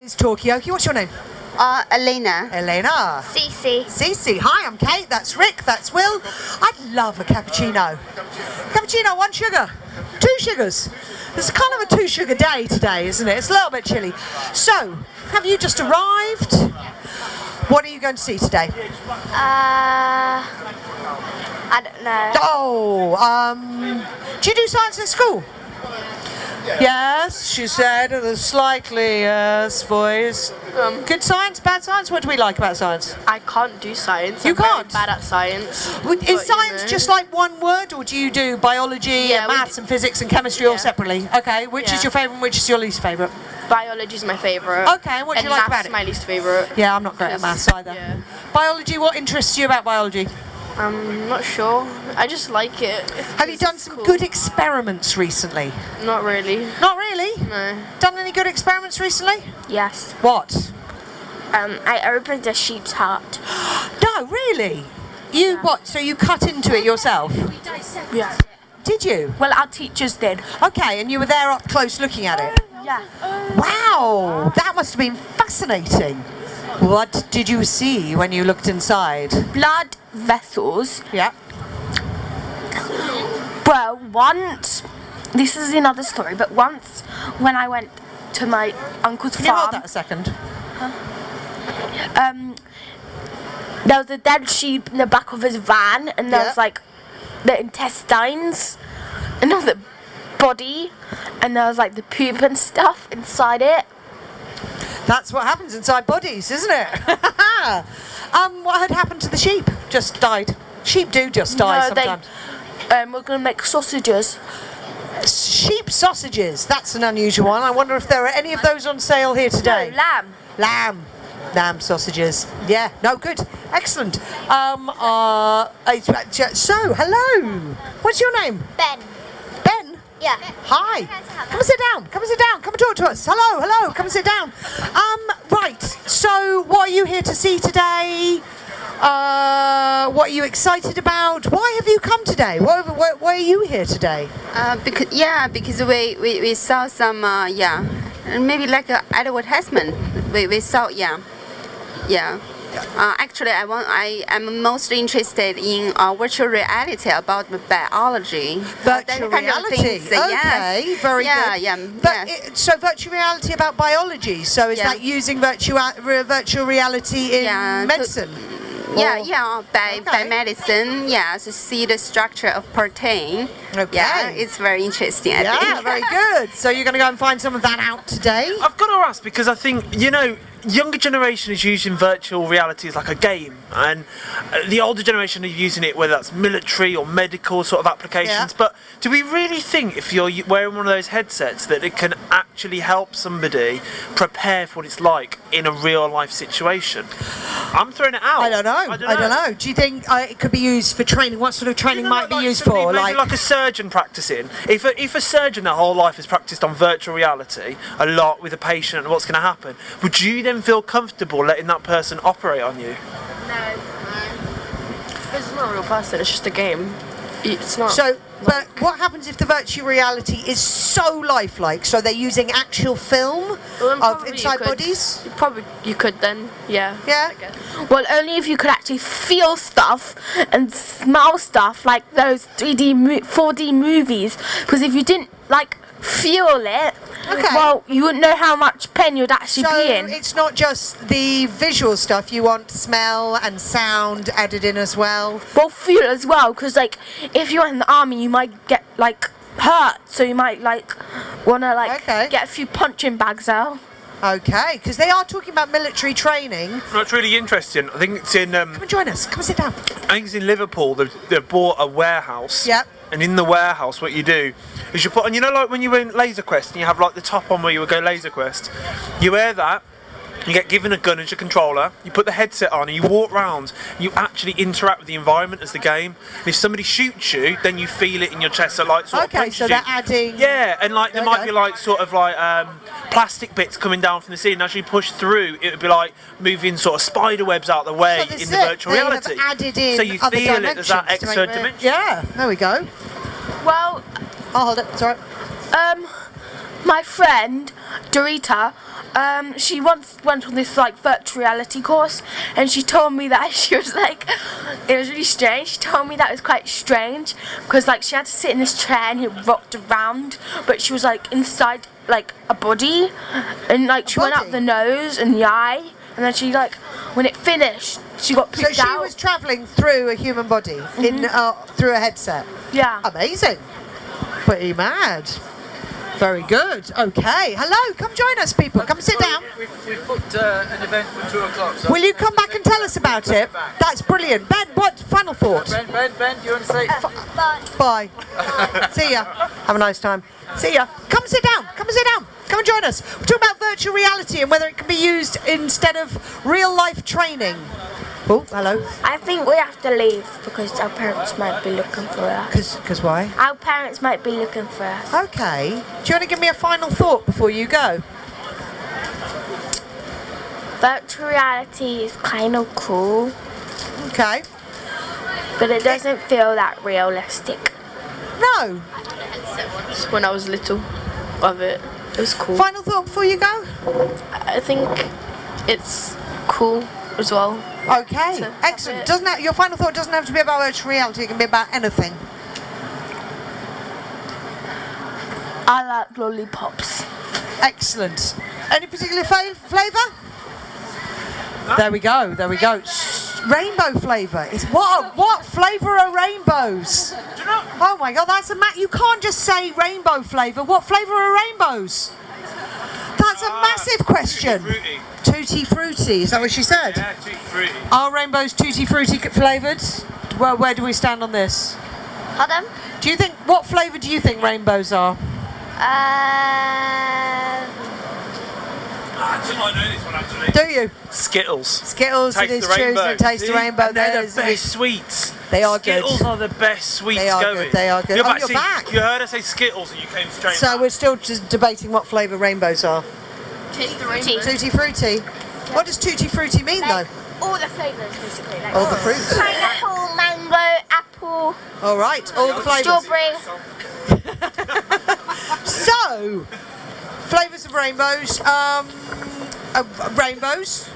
It's Talkaoke. What's your name? Elena. Elena. Cece. Cece. Hi, I'm Kate. That's Rick. That's Will. I'd love a cappuccino. Cappuccino, 1 sugar. 2 sugars. It's kind of a 2 sugar day today, isn't it? It's a little bit chilly. So, have you just arrived? What are you going to see today? I don't know. Oh, do you do science at school? Yes, she said in a slightly yes voice. Good science, bad science? What do we like about science? I can't do science. You I'm very can't? bad at science. Is science just like one word, or do you do biology and maths and physics and chemistry all separately? Okay, which is your favourite and which is your least favourite? Biology is my favourite. Okay, and what do you like about it? And maths is my least favourite. Yeah, I'm not great at maths either. Yeah. Biology, what interests you about biology? I'm not sure. I just like it. Have you done some good experiments recently? Not really. Not really? No. Done any good experiments recently? Yes. What? I opened a sheep's heart. No, really? You what? So you cut into it yourself? Yeah. Did you? Well, our teachers did. Okay, and you were there up close looking at it? Yeah. Wow, that must have been fascinating. What did you see when you looked inside? Blood vessels. Yeah. Well, once, this is another story, but once when I went to my uncle's Can you hold farm, that a second? there was a dead sheep in the back of his van, and there was like the intestines, and there was the body, and there was like the poop and stuff inside it. That's what happens inside bodies, isn't it? What had happened to the sheep? Just died. Sheep do just die sometimes. We're going to make sausages. Sheep sausages. That's an unusual one. I wonder if there are any of those on sale here today. No, lamb. Lamb sausages. Yeah. No, good. Excellent. So, hello. What's your name? Ben. Ben? Yeah. Hi. Come and sit down. Come and sit down. Come and talk to us. Hello. Come and sit down. Right. So, what are you here to see today? What are you excited about? Why have you come today? Why are you here today? Because we saw some maybe like an advertisement. We saw actually, I am most interested in virtual reality about biology. Virtual reality. Okay, very good. So virtual reality about biology. So is that using virtual reality in medicine? By medicine, to see the structure of protein. Okay. Yeah, it's very interesting. I think. Very good. So you're going to go and find some of that out today? I've got to ask because I think, younger generation is using virtual reality as like a game, and the older generation are using it whether that's military or medical sort of applications. But do we really think if you're wearing one of those headsets that it can actually help somebody prepare for what it's like in a real life situation? I'm throwing it out. I don't know. Do you think it could be used for training? What sort of training might be used for? Maybe like a surgeon practicing. If a surgeon their whole life has practiced on virtual reality a lot with a patient and what's going to happen, would you then feel comfortable letting that person operate on you? No. It's not a real person, it's just a game. It's not. So, but what happens if the virtual reality is so lifelike? So they're using actual film of inside bodies? You could then, yeah. Yeah? I guess. Well, only if you could actually feel stuff and smell stuff like those 4D movies. Because if you didn't, feel it, well, you wouldn't know how much pain you'd actually be in. So it's not just the visual stuff, you want smell and sound added in as well? Well, feel as well, because, if you're in the army, you might get, hurt. So you might, want to, get a few punching bags out. Okay, because they are talking about military training. That's really interesting. I think it's in... Come and join us. Come and sit down. I think it's in Liverpool. They've bought a warehouse. Yep. And in the warehouse, what you do is you put on, when you were in Laser Quest and you have the top on where you would go Laser Quest, you wear that, you get given a gun as your controller, you put the headset on and you walk around, you actually interact with the environment as the game. And if somebody shoots you, then you feel it in your chest, so so they're adding... Yeah, and there might be plastic bits coming down from the ceiling, and as you push through, it would be moving sort of spider webs out of the way in the virtual reality. Added in so you feel it as that extra dimension. Yeah, there we go. Well, I'll hold it, it's alright. my friend, Dorita, she once went on this like virtual reality course, and she told me that she was like, it was really strange. She told me that it was quite strange because like she had to sit in this chair and it rocked around, but she was like inside like a body, and like she went up the nose and the eye, and then she like when it finished she got pooped out. So she was travelling through a human body in through a headset. Yeah. Amazing. Pretty mad. Very good. Okay. Hello. Come join us, people. Come sit down. We've booked an event for 2 o'clock. So Will you come back and tell us about it? That's brilliant. Ben, what final thought? Ben, do you want to say? Bye. See ya. Have a nice time. See ya. Come sit down. Come and sit down. Come and join us. We're talking about virtual reality and whether it can be used instead of real life training. Oh, hello. I think we have to leave because our parents might be looking for us. Because why? Our parents might be looking for us. Okay. Do you want to give me a final thought before you go? Virtual reality is kind of cool, Okay. but it doesn't feel that realistic. No. When I was little, of it. It was cool. Final thought before you go? I think it's cool as well. Okay. So, Excellent. Your final thought doesn't have to be about virtual reality. It can be about anything. I like lollipops. Excellent. Any particular flavour? There we go. There we go. Rainbow flavour. It's what flavour are rainbows? Oh my God, that's a you can't just say rainbow flavour. What flavour are rainbows? That's a massive question. Fruity. Tutti frutti. Is that what she said? Yeah, tutti frutti. Are rainbows tutti frutti flavoured? Well, where do we stand on this? Pardon? Do you think what flavour do you think rainbows are? Actually, I know this one actually. Do you? Skittles. Skittles. Taste it is the true. rainbow. It tastes the See? rainbow. And they're That the is- best sweets. They are good. Skittles are the best sweets They are going. good, they are good. You're Oh, back. you're See, back. You heard her say Skittles and you came straight So back. we're still just debating what flavour rainbows are. Tutti frutti. What does tutti frutti mean though? All the flavours basically. Like All the fruits. pineapple, mango, apple, All right. All the flavours. strawberry. So, flavours of rainbows. Rainbows.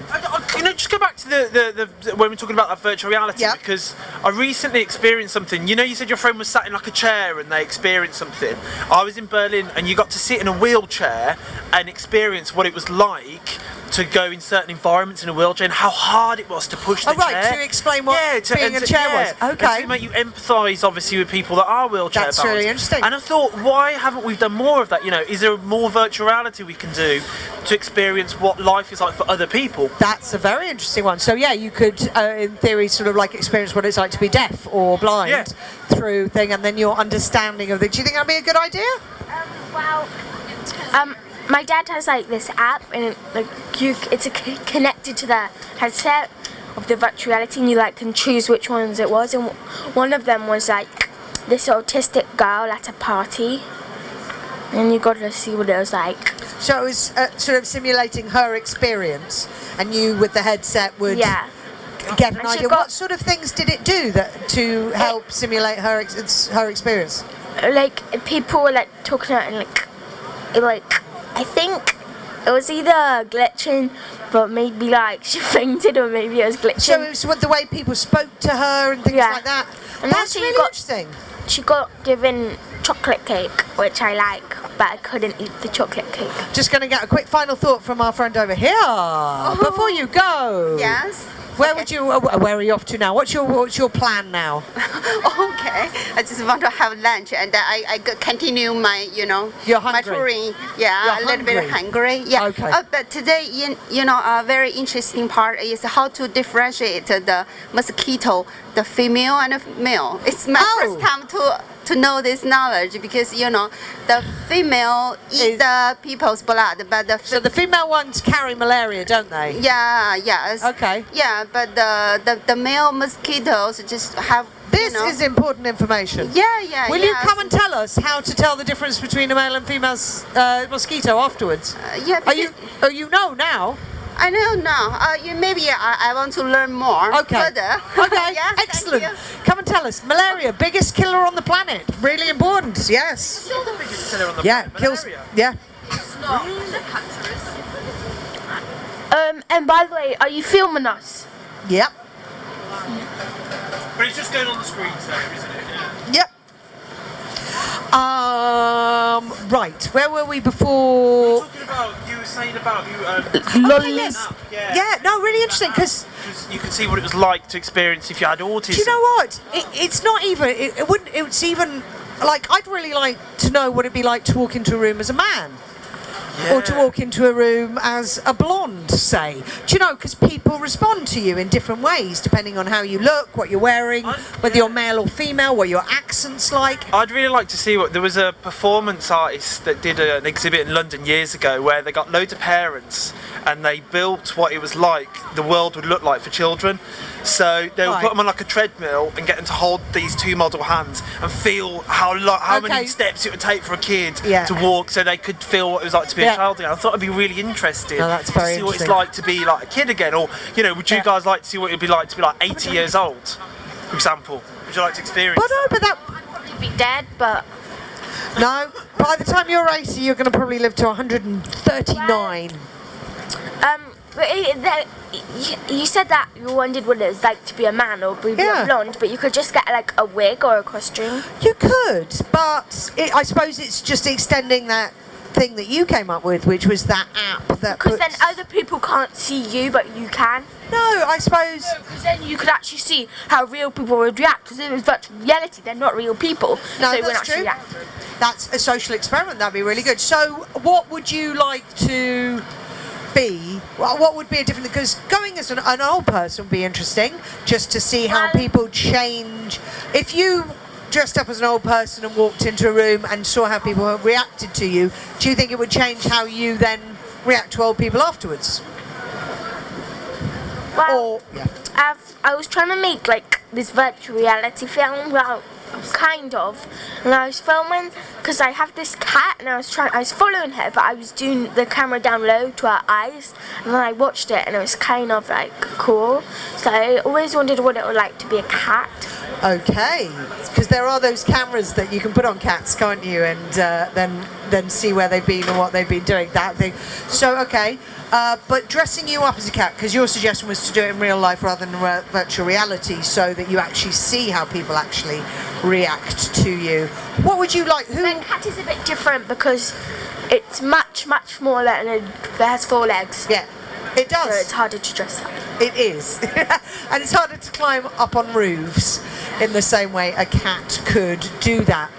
You know, just go back to the when we're talking about that virtual reality, Yeah. because I recently experienced something. You know, you said your friend was sat in like a chair and they experienced something. I was in Berlin and you got to sit in a wheelchair and experience what it was like to go in certain environments in a wheelchair and how hard it was to push the Oh right, chair. to explain what being in a chair was. And Okay. to make you empathise, obviously, with people that are wheelchair That's bound. really interesting. And I thought, why haven't we done more of that? You know, is there more virtual reality we can do to experience what life is like for other people? That's a very interesting one. So yeah, you could, in theory, sort of like experience what it's like to be deaf or blind Yeah. through thing, and then your understanding of it. Do you think that'd be a good idea? Well, my dad has like this app, and it's connected to the headset of the virtual reality, and you like can choose which ones it was. And one of them was like this autistic girl at a party, and you got to see what it was like. So it was sort of simulating her experience, and you with the headset would Yeah. get an And she idea. got- What sort of things did it do that to help simulate her her experience? Like people were like talking out and like I think it was either glitching, but maybe like she fainted, or maybe it was glitching. So it was what the way people spoke to her and things Yeah. like that. And That's also you really got- interesting. She got given chocolate cake, which I like, but I couldn't eat the chocolate cake. Just going to get a quick final thought from our friend over here before you go. Yes. Where would you? Where are you off to now? What's your plan now? Okay. I just want to have lunch, and I continue my, You're my hungry. touring. Yeah, You're a little bit hungry. Yeah. Okay. But today, a very interesting part is how to differentiate the mosquito, the female and the male. It's my first time to know this knowledge, because the female eat the people's blood, but So the female ones carry malaria, don't they? yes. Okay. Yeah, but the male mosquitoes just have. This is important information. Yeah. Will you come and tell us how to tell the difference between a male and female mosquito afterwards? Yeah. Are you know now? I know now. Maybe I want to learn more. Okay. Further. Okay. Yeah, thank Excellent. you. Come and tell us. Malaria, biggest killer on the planet. Really important. Yes. Still the biggest killer on the Yeah. planet, Kills. malaria. Yeah. It's not cancerous. And by the way, are you filming us? Yep. But it's just going on the screen, there, isn't it? Yep. Right. Where were we before? Talking about, you were saying about you. Okay, yes. Yeah. No, really interesting because you could see what it was like to experience if you had autism. do you know what? It's not even. It wouldn't. It's even like I'd really like to know what it'd be like to walk into a room as a man. Or to walk into a room as a blonde, say. Do you know, because people respond to you in different ways, depending on how you look, what you're wearing, whether you're male or female, what your accent's like. I'd really like to see what... There was a performance artist that did an exhibit in London years ago where they got loads of parents and they built what it was like, the world would look like for children. So they would put them on like a treadmill and get them to hold these two model hands and feel how many steps it would take for a kid to walk, so they could feel what it was like to be a child again. I thought it'd be really interesting to see what it's like to be like a kid again. Or, you know, would you guys like to see what it'd be like to be like 80 years old, for example? Would you like to experience But that... Be dead, but... No, by the time you're 80, you're going to probably live to 139. You said that you wondered what it was like to be a man or be a blonde, but you could just get like a wig or a costume. You could, but I suppose it's just extending that thing that you came up with, which was that app that Because then other people can't see you, but you can. No, I suppose... Because then you could actually see how real people would react, because if it was virtual reality, they're not real people. No, so that's true. That's a social experiment, that'd be really good. So, what would you like to... be? Well, what would be a different, because going as an old person would be interesting, just to see how people change. If you dressed up as an old person and walked into a room and saw how people reacted to you, do you think it would change how you then react to old people afterwards? Well, I was trying to make like this virtual reality film, well, kind of, and I was filming because I have this cat and I was following her, but I was doing the camera down low to her eyes, and then I watched it and it was kind of like cool. So I always wondered what it would like to be a cat. Okay, because there are those cameras that you can put on cats, can't you, and then see where they've been and what they've been doing, that thing. So, okay, but dressing you up as a cat, because your suggestion was to do it in real life rather than virtual reality, so that you actually see how people actually react to you. What would you like? The cat is a bit different because it's much smaller and it has 4 legs. Yeah. It does. So it's harder to dress up. It is. And it's harder to climb up on roofs in the same way a cat could do that.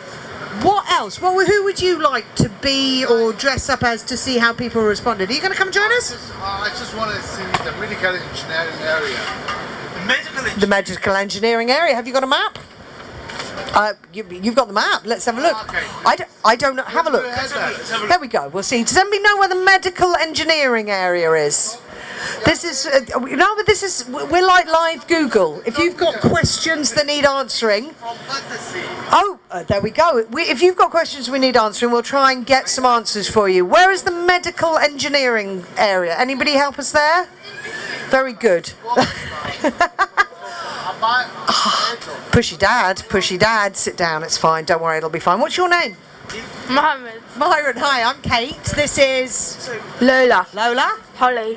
What else? Who would you like to be or dress up as to see how people responded? Are you going to come join us? I just want to see the medical engineering area. The medical engineering area. Have you got a map? You've got the map. Let's have a look. Okay. I don't know. Have a look. There we go. We'll see. Does anybody know where the medical engineering area is? This is we're like live Google. If you've got questions that need answering, there we go. If you've got questions we need answering, we'll try and get some answers for you. Where is the medical engineering area? Anybody help us there? Very good. Pushy dad, sit down, it's fine, don't worry, it'll be fine. What's your name? Mohammed. Myron, hi, I'm Kate. This is Lola. Lola, Holly.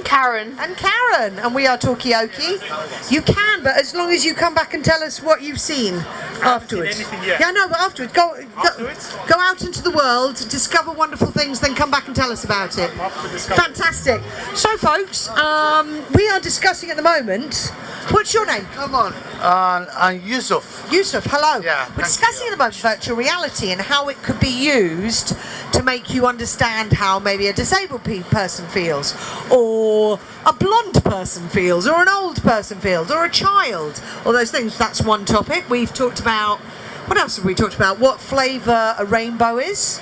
Karen. and Karen, and we are Talkaoke. You can, but as long as you come back and tell us what you've seen afterwards. Seen anything yet. Yeah, no, but afterwards. Go out into the world, discover wonderful things, then come back and tell us about it. Fantastic. So, folks, we are discussing at the moment. What's your name? Come on. I'm Yusuf. Yusuf, hello. Yeah, We're discussing at the moment virtual reality and how it could be used to make you understand how maybe a disabled person feels, or a blonde person feels, or an old person feels, or a child, all those things. That's one topic. We've talked about, what else have we talked about? What flavour a rainbow is.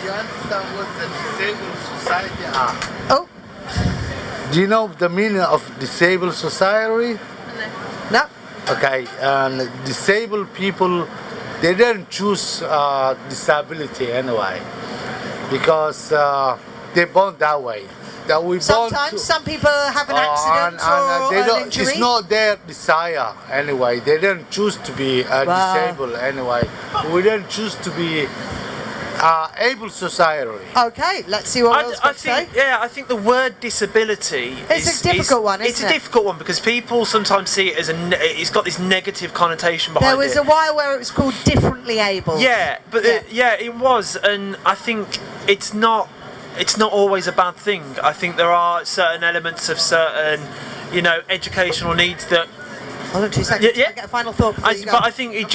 You understand what the disabled society are? Oh. Do you know the meaning of disabled society? No. Okay, and disabled people, they didn't choose disability anyway, because they born that way. That we Sometimes some people have an accident or an injury. It's not their desire anyway. They didn't choose to be disabled anyway. We didn't choose to be able society. Okay, let's see what Will's got to say. I think the word disability It's a difficult one, It's isn't a it? difficult one because people sometimes see it as it's got this negative connotation behind There was it. a while where it was called differently able. Yeah, but it was, and I think it's not always a bad thing. I think there are certain elements of certain, educational needs that. Hold on 2 seconds. Yeah. I get a final thought before you go. But I think Well,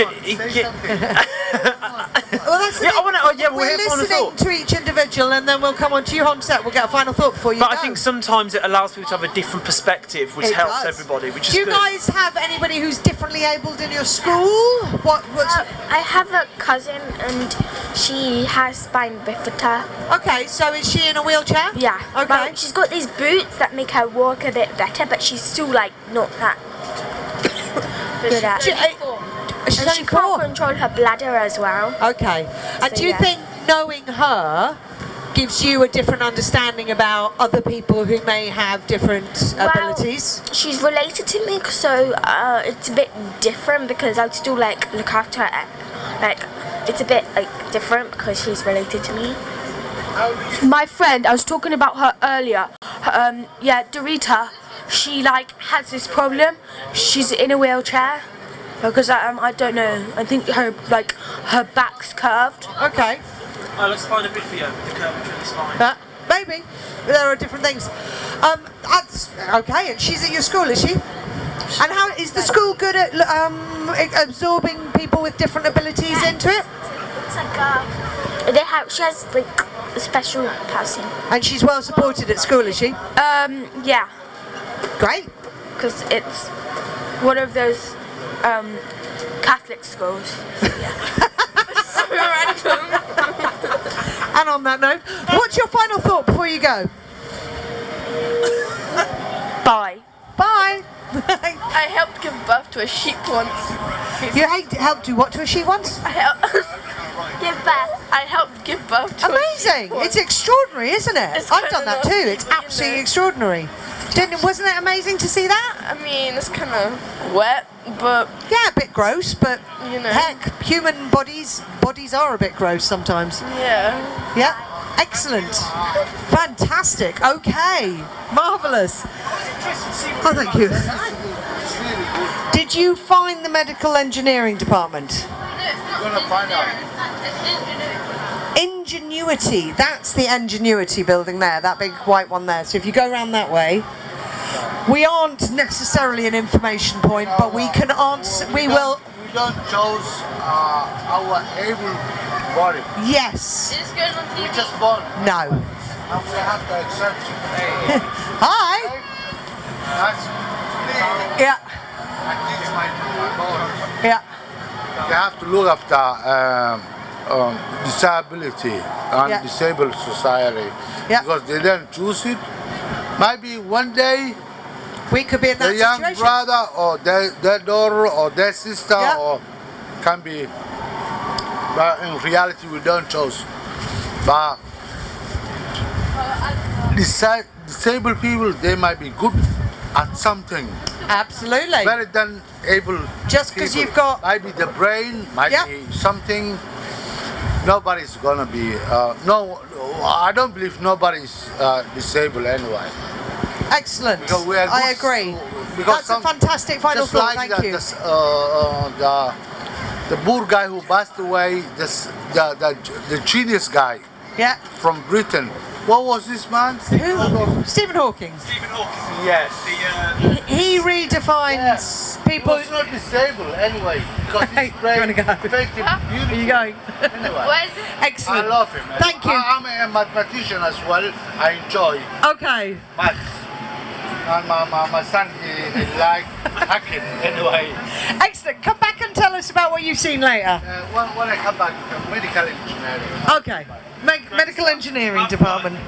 that's the Yeah, I thing. wanna- we'll We're hear final listening thought. to each individual, and then we'll come on to you on set. We'll get a final thought before you But go. I think sometimes it allows people to have a different perspective, which It helps does. everybody, which is Do you good. guys have anybody who's differently abled in your school? What's I have a cousin and she has spine bifida. okay? So is she in a wheelchair? Yeah. Okay. But she's got these boots that make her walk a bit better, but she's still like not that good at. She's And she only can't 4. control her bladder as well. Okay. And So, do you yeah. think knowing her gives you a different understanding about other people who may have different abilities? She's related to me, so it's a bit different because I'd still like look after her. Like it's a bit like different because she's related to me. My friend, I was talking about her earlier. Dorita. She like has this problem. She's in a wheelchair because I don't know. I think her back's curved. Okay. Let's find a bit for you. The curvature of the spine. Maybe. There are different things. That's okay. And she's at your school, is she? And how is the school good at absorbing people with different abilities into it? It's like she has like a special person. And she's well supported at school, is she? Yeah, Great. because it's one of those Catholic schools. So random. And on that note, what's your final thought before you go? Bye. Bye. I helped give birth to a sheep once. You helped do what to a sheep once? I helped Give back. I helped give birth to Amazing. a sheep once. It's extraordinary, isn't it? It's I've done kinda that too. It's you know. absolutely extraordinary. Wasn't it amazing to see that? I mean, it's kind of wet, but Yeah, a bit gross, but you know. heck, human bodies are a bit gross sometimes. Yeah. Yeah, excellent, fantastic. Okay, marvelous. Oh, thank you. Did you find the medical engineering department? Gonna find out. Ingenuity. That's the Ingenuity building there. That big white one there. So if you go around that way. We aren't necessarily an information point, but we can answer. We will. We don't choose our able body. Yes. We just born, No. and we have to accept it. Hi. That's me. Yeah. I teach my boys. Yeah. They have to look after disability and Yeah. disabled society Yeah. because they didn't choose it. Maybe one day We could be in that their young situation. brother or their daughter or their sister Yeah. or can be, but in reality we don't choose. But disabled people, they might be good at something Absolutely. better than able. Just 'cause people. you've got- might be the brain, might Yeah. be something. Nobody's gonna be no. I don't believe nobody's disabled anyway. Excellent. Because we are I good- agree. because That's a fantastic final just thought. like Thank the, you. the poor guy who passed away, the genius guy Yeah. from Britain. What was this man? Who? Stephen Hawking. Yes. He redefines people. He was not disabled anyway because Hey, his brain you wanna go? affected Are you beautifully. going? Anyway, What is it? I Excellent. love him. Man. Thank you. I'm a mathematician as well. I enjoy Okay. maths. And my son, he like hacking anyway. Excellent. Come back and tell us about what you've seen later. When I come back to medical engineering. Okay. Medical engineering department.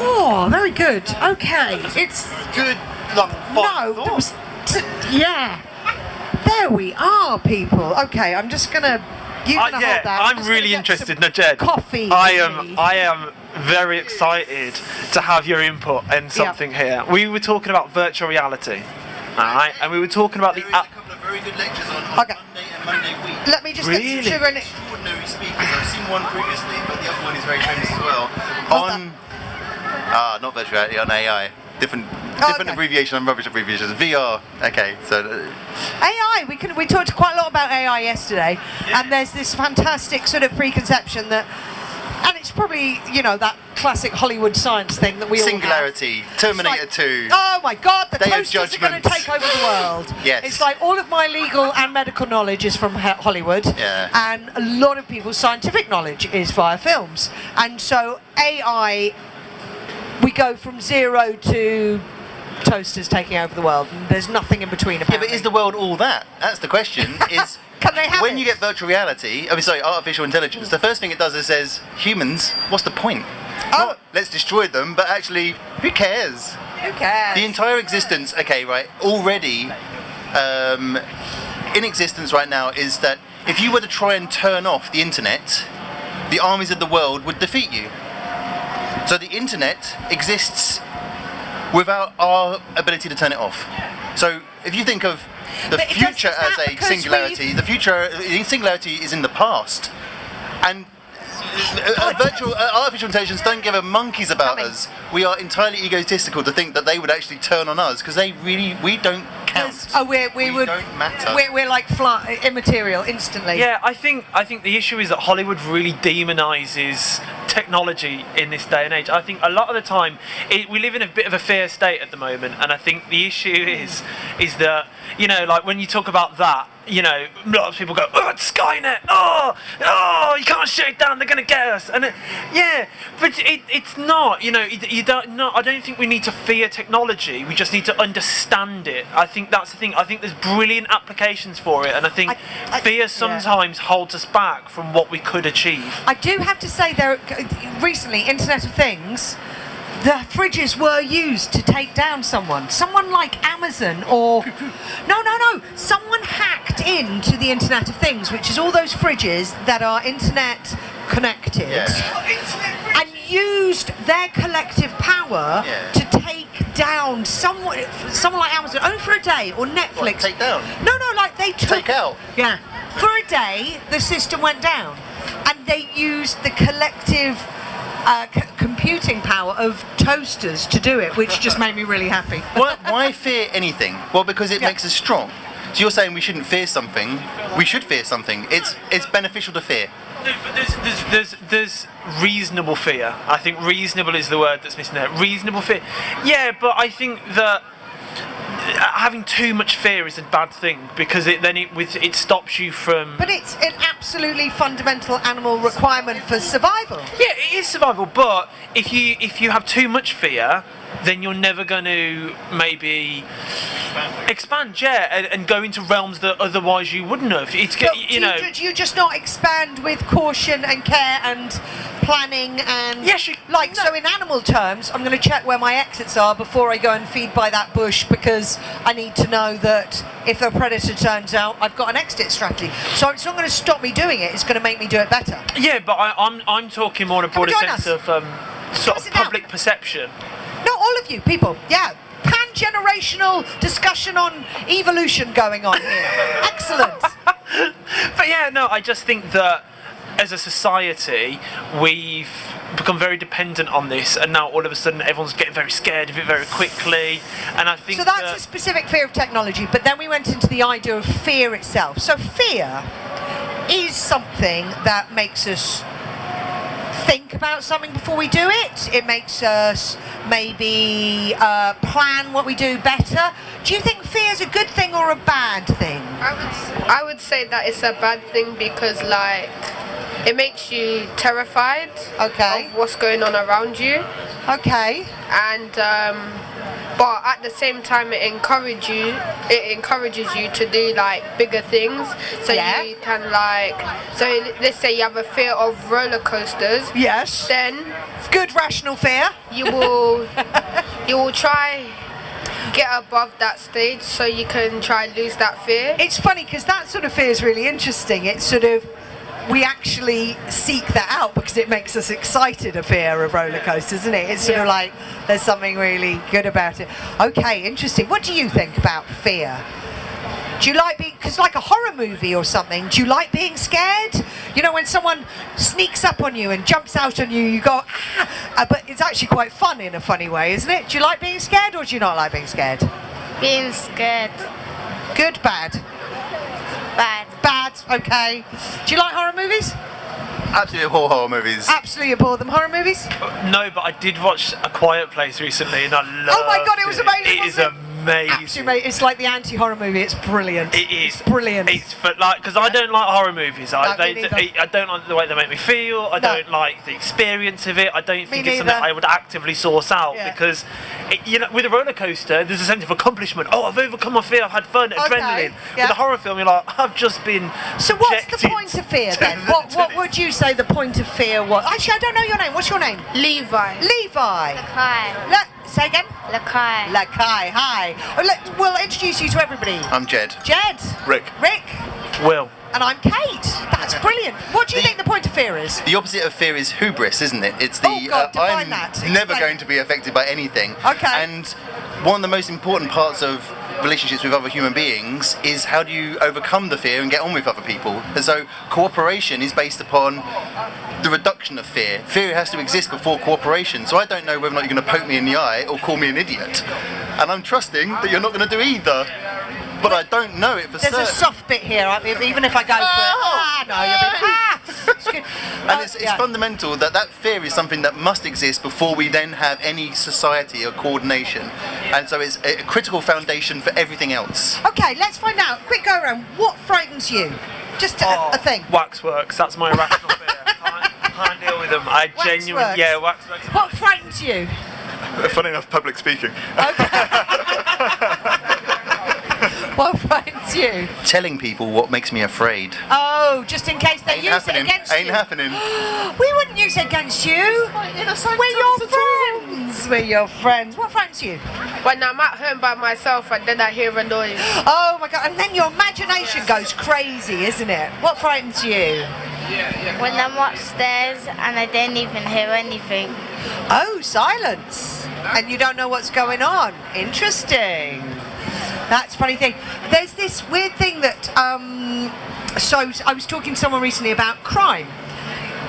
Oh, very good. Okay. It's Good long no. That was, yeah. There we are, people. Okay. I'm just gonna. You gonna hold that. I'm just really gonna get interested, some Najed. Coffee. I maybe. am very excited to have your input in something here. We were talking about virtual reality, alright, and we were talking about the There is a couple of very good lectures on Okay. Monday and Monday week. Let me just get Really? some sugar in it. Extraordinary speakers. I've seen seen one previously, but the other one is very famous as well. Not virtual reality, on AI. Different abbreviation. I'm rubbish abbreviations. VR. Okay, so AI. We talked quite a lot about AI yesterday, and there's this fantastic sort of preconception that, and it's probably that classic Hollywood science thing that we Singularity, all have. Terminator 2. Oh my God, the Day of toasters are going to Judgment. take over the world. Yes. It's like all of my legal and medical knowledge is from Hollywood, and a lot of people's scientific knowledge is via films. And so AI, we go from zero to toasters taking over the world, and there's nothing in between. Yeah, Apparently. but is the world all that? That's the question. Is Can they have when it? you get virtual reality, artificial intelligence, the first thing it does is says, humans, what's the point? Not, let's destroy them, but actually, who cares? Who cares? The entire existence, already in existence right now is that if you were to try and turn off the internet, the armies of the world would defeat you. So the internet exists without our ability to turn it off. So if you think of the future as a singularity, the singularity is in the past. And artificial intelligence don't give a monkeys about us. We are entirely egotistical to think that they would actually turn on us because we don't count. We don't matter. We're like immaterial instantly. Yeah, I think the issue is that Hollywood really demonises technology in this day and age. I think a lot of the time we live in a bit of a fear state at the moment, and I think the issue is that like when you talk about that, a lot of people go, oh, it's Skynet, oh, you can't shut it down, they're going to get us. And but it's not, you don't. I don't think we need to fear technology, we just need to understand it. I think that's the thing. I think there's brilliant applications for it, and I think fear sometimes holds us back from what we could achieve. I do have to say, recently, Internet of Things, the fridges were used to take down someone like Amazon, or someone hacked into the Internet of Things, which is all those fridges that are internet connected, and used their collective power to take down someone like Amazon, only for a day, or Netflix. What, take down? No, like they took Take out? Yeah, for a day the system went down, and they used the collective computing power of toasters to do it, which just made me really happy. Why fear anything? Well, because it makes us strong. So you're saying we shouldn't fear something? We should fear something. It's beneficial to fear. No, but there's reasonable fear. I think reasonable is the word that's missing there. Reasonable fear. Yeah, but I think that having too much fear is a bad thing, because it stops you from. But it's an absolutely fundamental animal requirement for survival. Yeah, it is survival. But if you have too much fear, then you're never going to maybe expand, and go into realms that otherwise you wouldn't have. Do you just not expand with caution and care and planning and so in animal terms, I'm going to check where my exits are before I go and feed by that bush, because I need to know that if a predator turns out, I've got an exit strategy. So it's not going to stop me doing it, it's going to make me do it better. Yeah, but I'm talking more in a broader sense of sort of public perception. Not all of you people, pan-generational discussion on evolution going on here. Excellent. But I just think that as a society we've become very dependent on this, and now all of a sudden everyone's getting very scared of it very quickly, and I think so that's a specific fear of technology. But then we went into the idea of fear itself. So fear is something that makes us think about something before we do it. It makes us maybe plan what we do better. Do you think fear is a good thing or a bad thing? I would say that it's a bad thing, because it makes you terrified of what's going on around you. Okay. And but at the same time it encourages you to do bigger things. So you can let's say you have a fear of roller coasters. Yes. Then good rational fear. You will try get above that stage so you can try lose that fear. It's funny because that sort of fear is really interesting. It's sort of, we actually seek that out because it makes us excited, a fear of roller coasters, isn't it? It's sort of like there's something really good about it. Okay, interesting. What do you think about fear? Do you like being, because like a horror movie or something, do you like being scared? You know, when someone sneaks up on you and jumps out on you, you go, ah, but it's actually quite fun in a funny way, isn't it? Do you like being scared or do you not like being scared? Being scared. Good, bad? Bad. Bad, okay. Do you like horror movies? Absolutely abhor horror movies. Absolutely abhor them. Horror movies? No, but I did watch A Quiet Place recently, and I loved it. Oh my god, it was amazing. It is wasn't it? amazing. Absolutely, it's like the anti-horror movie. It's brilliant. It is. It's brilliant. It's for, like, because I don't like horror movies. I me neither. don't like the way they make me feel. I don't like the experience of it. I don't think it's something neither. I would actively source out because, you know, with a roller coaster, there's a sense of accomplishment. Oh, I've overcome my fear. I've had fun, adrenaline. Yeah. With a horror film, you're like, I've just been. So what's the subjected point of fear then? to What would you say the point of fear was? Actually, I don't know your name. What's your name? Levi. Levi. Lakai. Say again? Lakai. Lakai, hi. We'll introduce you to everybody. I'm Jed. Jed. Rick. Rick. Will. And I'm Kate. That's brilliant. What do you think the point of fear is? The opposite of fear is hubris, isn't it? It's the Oh, God, define I'm that. never Explain. going to be affected by anything. Okay. And one of the most important parts of relationships with other human beings is how do you overcome the fear and get on with other people. And so cooperation is based upon the reduction of fear. Fear has to exist before cooperation. So I don't know whether or not you're going to poke me in the eye or call me an idiot. And I'm trusting that you're not going to do either. But I don't know it for certain. There's a soft bit here. Even if I go for it, no, you'll be It's good. And it's fundamental that fear is something that must exist before we then have any society or coordination. And so it's a critical foundation for everything else. Okay, let's find out. Quick go around. What frightens you? Just a thing. Waxworks. That's my irrational fear. Can't deal with them. I genuinely, Waxworks. yeah, waxworks. What frightens you? Funny enough, public speaking. What frightens you? Telling people what makes me afraid. Oh, just in case they Ain't use happening. it against Ain't you. happening. We wouldn't use it against you. We're your friends. We're your friends. What frightens you? When I'm at home by myself and then I hear a noise. Oh my god! And then your imagination goes crazy, isn't it? What frightens you? When I'm upstairs and I don't even hear anything. Oh, silence. And you don't know what's going on. Interesting. That's a funny thing. There's this weird thing that, so I was talking to someone recently about crime.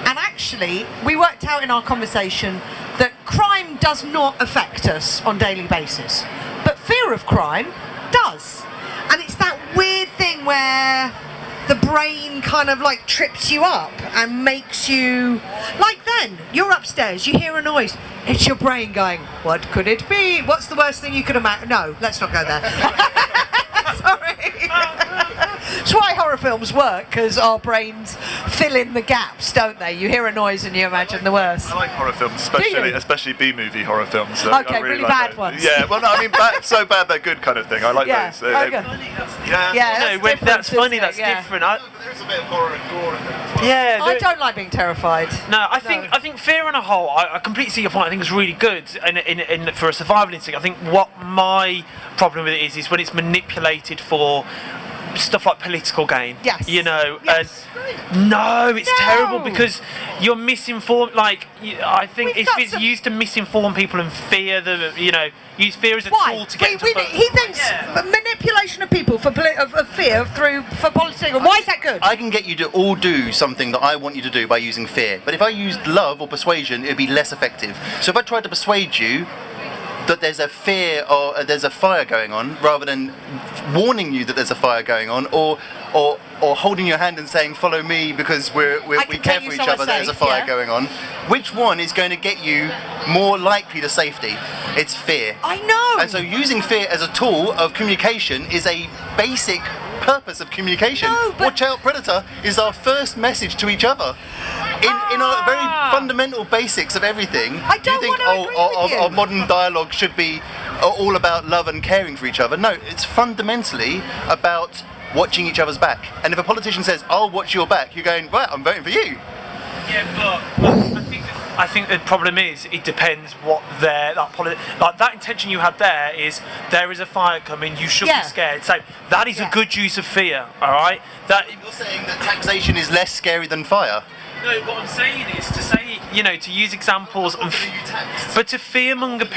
And actually, we worked out in our conversation that crime does not affect us on a daily basis. But fear of crime does. And it's that weird thing where the brain kind of like trips you up and makes you, like then, you're upstairs, you hear a noise, it's your brain going, what could it be? What's the worst thing you could imagine? No, let's not go there. Sorry. That's why horror films work, because our brains fill in the gaps, don't they? You hear a noise and you imagine the worst. I like horror films, Do you? especially B-movie horror films. So Okay, I really like bad those. ones. Yeah, well, no, I mean, so bad they're good kind of thing. I like Yeah, those. okay. Yeah. Yeah, No, when that's funny. That's different. There's a bit of horror and gore in there as well. Yeah. I don't like being terrified. No, I think fear on a whole. I completely see your point. I think it's really good, and for a survival instinct. I think what my problem with it is when it's manipulated for stuff like political gain. Yes. You know. Yes. And no, it's No. terrible because you're misinformed. Like I think We've if got it's some- used to misinform people and fear them, you know, use fear as a Why? tool to get into vote. He thinks manipulation of people for of fear for politics. Why is that good? I can get you to all do something that I want you to do by using fear. But if I used love or persuasion, it would be less effective. So if I tried to persuade you that there's a fear or there's a fire going on, rather than warning you that there's a fire going on, or holding your hand and saying follow me because we can care get for you each somewhere other, there's a safe, fire yeah. going on, which one is going to get you more likely to safety? It's fear. I know. And so using fear as a tool of communication is a basic purpose of communication. No, but- Watch out, predator is our first message to each other. In our very fundamental basics of everything, I don't you think wanna agree with you. our modern dialogue should be all about love and caring for each other. No, it's fundamentally about watching each other's back. And if a politician says, I'll watch your back, you're going, right, I'm voting for you. Yeah, but I think the problem is it depends what that intention you had there is a fire coming, you should Yeah. be scared. So that is Yeah. a good use of fear, all right? That You're saying that taxation is less scary than fire. No, what I'm saying is to say, to use examples, but to fearmonger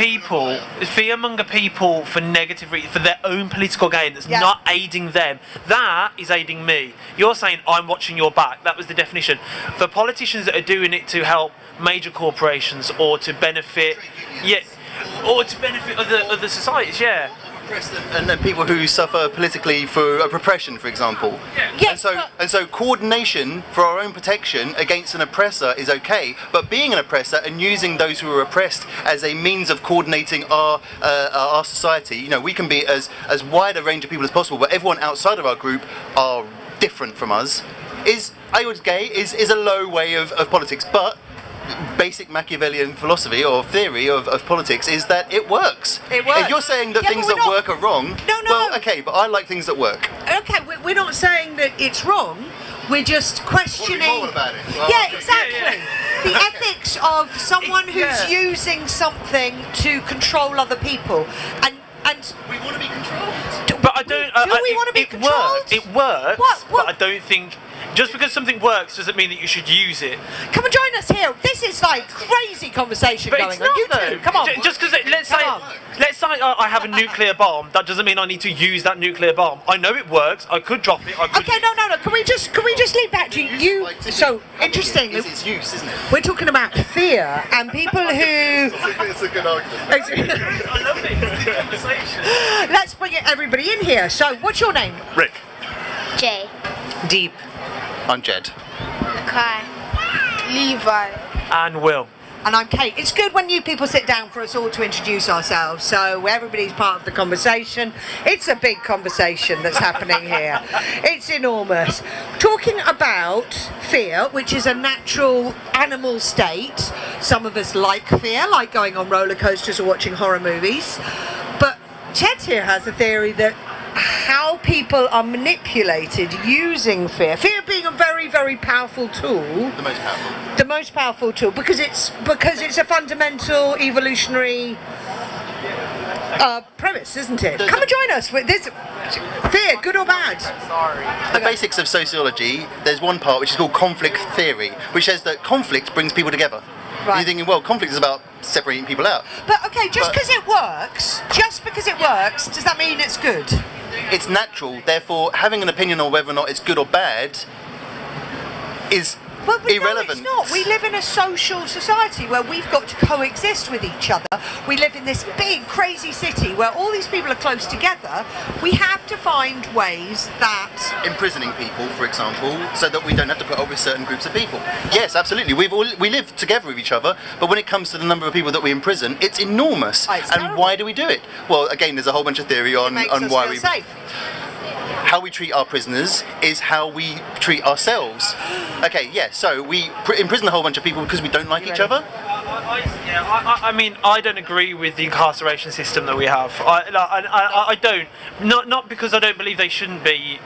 people for negative reasons, for their own political gain, that's not aiding them. That is aiding me. You're saying I'm watching your back. That was the definition. For politicians that are doing it to help major corporations or to benefit, or to benefit other societies, and then people who suffer politically for repression, for example. And so coordination for our own protection against an oppressor is okay, but being an oppressor and using those who are oppressed as a means of coordinating our society, we can be as wide a range of people as possible, but everyone outside of our group are different from us, is a low way of politics. But basic Machiavellian philosophy or theory of politics is that it works. It works. If you're saying that things that work are wrong, well, okay, but I like things that work. Okay, we're not saying that it's wrong. We're just questioning. Well, about it. Well, exactly. The ethics of someone who's using something to control other people, and we want to be controlled. But I don't. Do we want to be controlled? It works. What? But I don't think. Just because something works doesn't mean that you should use it. Come and join us here. This is like crazy conversation But going it's on. not, You though. two, come on. Just because let's say I have a nuclear bomb, that doesn't mean I need to use that nuclear bomb. I know it works. I could drop it. Okay, no. Can we just leave that to you? So interesting. It's use, isn't it? We're talking about fear and people who. It's a good argument. I love it. It's a good conversation. Let's bring everybody in here. So, what's your name? Rick. Jay. Deep. I'm Jed. Kai. Levi. And Will. And I'm Kate. It's good when you people sit down for us all to introduce ourselves, so everybody's part of the conversation. It's a big conversation that's happening here. It's enormous. Talking about fear, which is a natural animal state. Some of us like fear, like going on roller coasters or watching horror movies. But Chet here has a theory that how people are manipulated using fear being a very, very powerful tool. The most powerful tool because it's a fundamental evolutionary premise, isn't it? Come and join us with this fear, good or bad. The basics of sociology, there's one part which is called conflict theory, which says that conflict brings people together. Right. You're thinking, well, conflict is about separating people out. But okay, just because it works, does that mean it's good? It's natural, therefore having an opinion on whether or not it's good or bad is irrelevant. No, it's not. We live in a social society where we've got to coexist with each other. We live in this big, crazy city where all these people are close together. We have to find ways that... Imprisoning people, for example, so that we don't have to put up with certain groups of people. Yes, absolutely. We live together with each other, but when it comes to the number of people that we imprison, it's enormous. It's and terrible. why do we do it? Well, again, there's a whole bunch of theory on why we... Safe. How we treat our prisoners is how we treat ourselves. Okay, yeah, so we imprison a whole bunch of people because we don't like each other? I mean, I don't agree with the incarceration system that we have. I don't. Not because I don't believe they shouldn't be,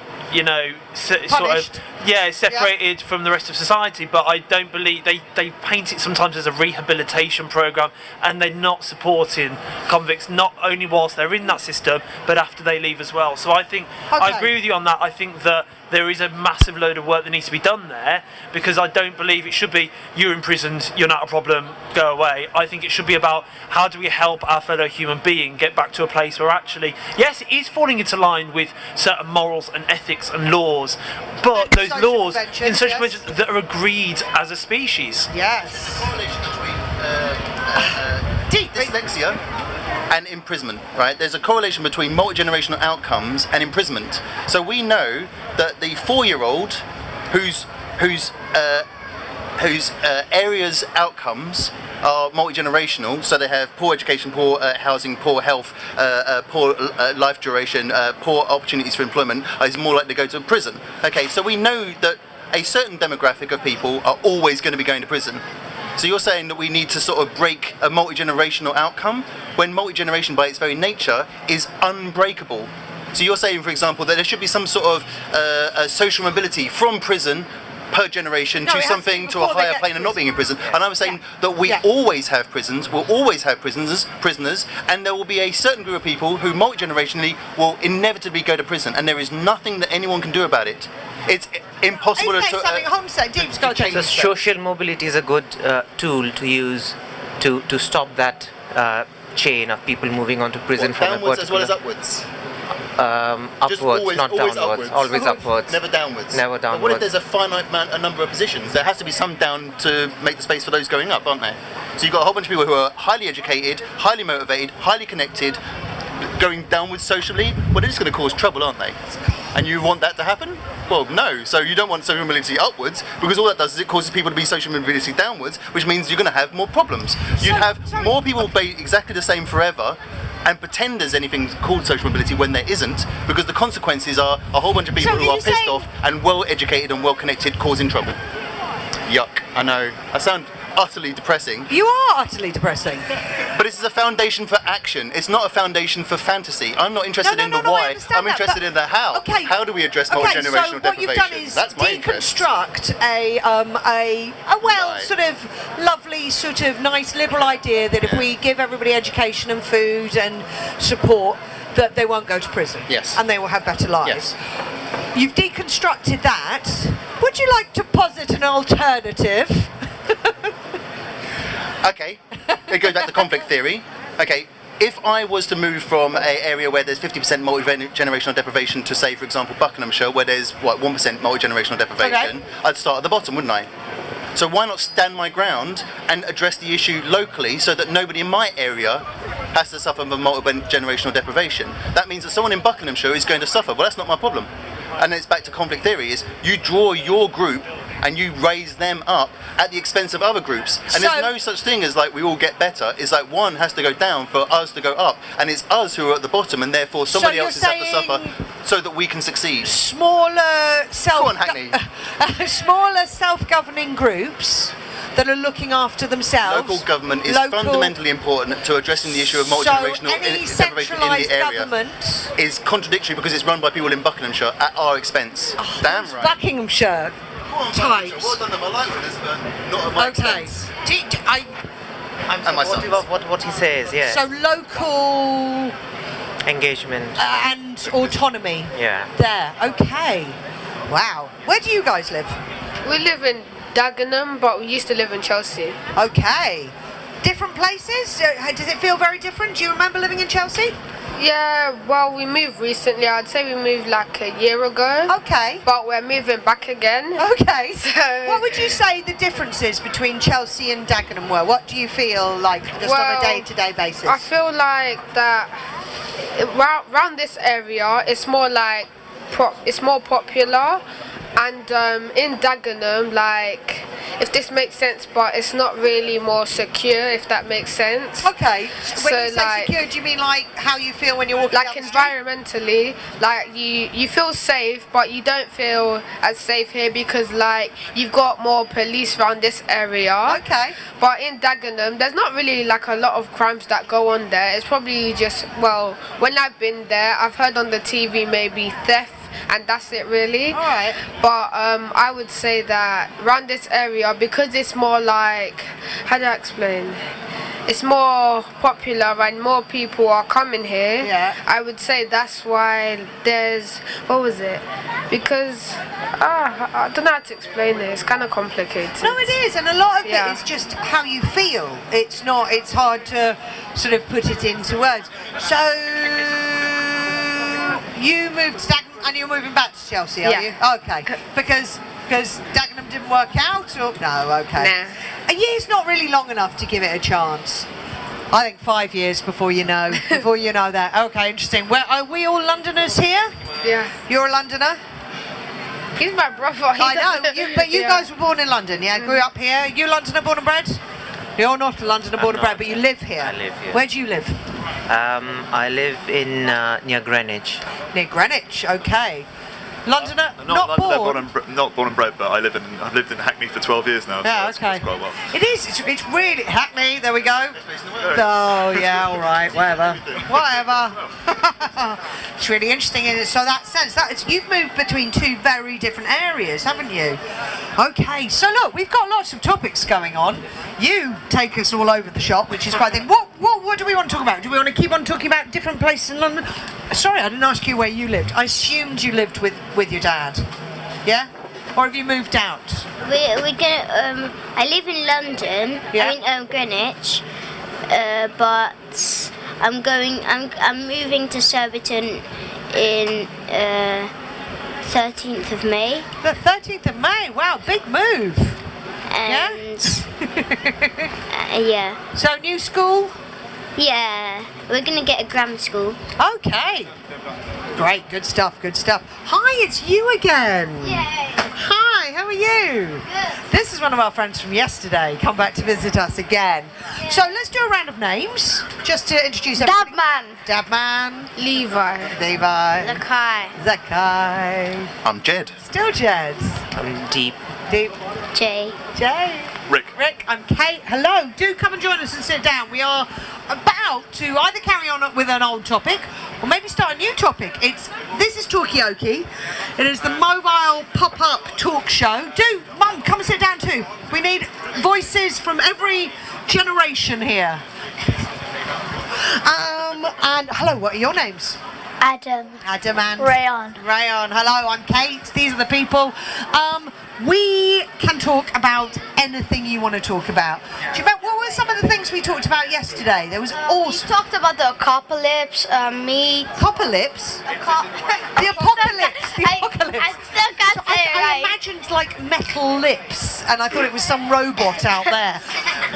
separated from the rest of society, but I don't believe they paint it sometimes as a rehabilitation program, and they're not supporting convicts not only whilst they're in that system but after they leave as well. So I think I agree with you on that. I think that there is a massive load of work that needs to be done there, because I don't believe it should be you're imprisoned, you're not a problem, go away. I think it should be about how do we help our fellow human being get back to a place where actually, yes, it is falling into line with certain morals and ethics and laws, but those laws in social conventions that are agreed as a species. Yes. Dyslexia and imprisonment, right? There's a correlation between multi-generational outcomes and imprisonment. So we know that the 4-year-old whose area's outcomes are multi-generational, so they have poor education, poor housing, poor health, poor life duration, poor opportunities for employment, is more likely to go to prison. Okay, so we know that a certain demographic of people are always going to be going to prison. So you're saying that we need to sort of break a multi-generational outcome, when multi-generation by its very nature is unbreakable. So you're saying, for example, that there should be some sort of social mobility from prison per generation to something to a higher plane and not being in prison. And I was saying that we always have prisons, we'll always have prisoners, and there will be a certain group of people who multi-generationally will inevitably go to prison, and there is nothing that anyone can do about it. impossible Is to. there something Homestead? Deep's got to So social mobility is a good tool to use to stop that chain of people moving on to prison from a downwards particular. as well as upwards? Upwards, Just always, not always downwards. upwards. Always upwards. Never downwards. Never But what if downwards. there's a finite a number of positions? There has to be some down to make the space for those going up, aren't there? So you've got a whole bunch of people who are highly educated, highly motivated, highly connected, going downwards socially. Well, they're just going to cause trouble, aren't they? And you want that to happen? Well, no. So you don't want social mobility upwards, because all that does is it causes people to be social mobility downwards, which means you're going to have more problems. You'd have more people be exactly the same forever and pretend there's anything called social mobility when there isn't, because the consequences are a whole bunch of people who are pissed off and well educated and well connected causing trouble. Yuck. I know. I sound utterly depressing. You are utterly depressing. But this is a foundation for action. It's not a foundation for fantasy. I'm not interested in the why. I'm interested in the how. Okay. How do we address multi-generational so what you've done deprivation? is That's my interest. deconstruct sort of lovely, sort of nice liberal idea that if we give everybody education and food and support, that they won't go to prison. Yes. And they will have better lives. Yes. You've deconstructed that. Would you like to posit an alternative? Okay, it goes back to conflict theory. Okay, if I was to move from an area where there's 50% multi-generational deprivation to, say, for example, Buckinghamshire, where there's, 1% multi-generational deprivation, I'd start at the bottom, wouldn't I? So why not stand my ground and address the issue locally so that nobody in my area has to suffer from multi-generational deprivation? That means that someone in Buckinghamshire is going to suffer. Well, that's not my problem. And then it's back to conflict theory, is you draw your group and you raise them up at the expense of other groups. And there's no such thing as like we all get better. It's like one has to go down for us to go up. And it's us who are at the bottom, and therefore somebody else has to suffer so that we can succeed. Smaller Go on, Hackney. smaller self-governing groups that are looking after themselves. Local government is fundamentally important to addressing the issue of multi-generational deprivation in the area. Government is contradictory because it's run by people in Buckinghamshire at our expense. Damn right. Buckinghamshire. Types. Well done, my life is not at my expense. What he says, yeah. So local engagement and autonomy. Yeah. There. Okay. Wow. Where do you guys live? We live in Dagenham, but we used to live in Chelsea. Okay. Different places? Does it feel very different? Do you remember living in Chelsea? Yeah, well, we moved recently. I'd say we moved like a year ago. Okay. But we're moving back again. Okay. So, what would you say the differences between Chelsea and Dagenham were? What do you feel like just on a day-to-day basis? I feel like that around this area, it's more like it's more popular. And in Dagenham, like, if this makes sense, but it's not really more secure, if that makes sense. Okay. When you say like, secure, do you mean like how you feel when you're walking like down the environmentally, like you feel safe, but you don't feel as safe here because like you've got more police around this area. Okay. But in Dagenham, there's not really like a lot of crimes that go on there. It's probably just, well, when I've been there, I've heard on the TV maybe theft, and that's it really. Alright. But I would say that around this area, because it's more like, how do I explain? It's more popular and more people are coming here. Yeah. I would say that's why there's, what was it? Because, I don't know how to explain it. It's kind of complicated. No, it is, and a lot of it is just how you feel. It's not. It's hard to sort of put it into words. So you moved to Dagenham and you're moving back to Chelsea, are you? Okay. Because Dagenham didn't work out, or no? Okay. Nah. A year's not really long enough to give it a chance. I think 5 years before you know that. Okay, interesting. Well, are we all Londoners here? Yeah. You're a Londoner? He's my brother. I know, but you guys were born in London, yeah? Grew up here. You Londoner, born and bred? You're not a Londoner, born and bred, but you live here. I live here. Where do you live? I live in near Greenwich. Near Greenwich, okay. Londoner, not born. Not born and bred, but I've lived in Hackney for 12 years now. Yeah, so okay. It's quite well. It is. It's really Hackney. There we go. Oh yeah, all right, whatever. It's really interesting, isn't it? So that sense you've moved between two very different areas, haven't you? Okay, so look, we've got lots of topics going on. You take us all over the shop, which is quite a thing. What do we want to talk about? Do we want to keep on talking about different places in London? Sorry, I didn't ask you where you lived. I assumed you lived with your dad. Yeah? or have you moved out? We're gonna. I live in London. Yeah. I mean Greenwich. But I'm moving to Surbiton in 13th of May. The 13th of May. Wow, big move. And yeah. So new school. Yeah, we're gonna get a grammar school. Okay. Great, good stuff, good stuff. Hi, it's you again. Yay. Hi, how are you? Good. This is one of our friends from yesterday, come back to visit us again. Yeah. So let's do a round of names, just to introduce everybody. Dabman. Dabman, Levi. Levi, Lakai. Zakai, I'm Jed. still Jed, Deep. Deep, Jay. Jay. Rick. Rick, I'm Kate. Hello, do come and join us and sit down. We are about to either carry on with an old topic or maybe start a new topic. This is Talkaoke. It is the mobile pop-up talk show. Mum, come and sit down too. We need voices from every generation here. And hello, what are your names? Adam. Adam and Rayon. Rayon. Hello, I'm Kate. These are the people. We can talk about anything you want to talk about. Do you remember what were some of the things we talked about yesterday? There was We talked about the apocalypse, meat. Apocalypse? The apocalypse. The apocalypse. I still got So it I right. imagined like metal lips, and I thought it was some robot out there.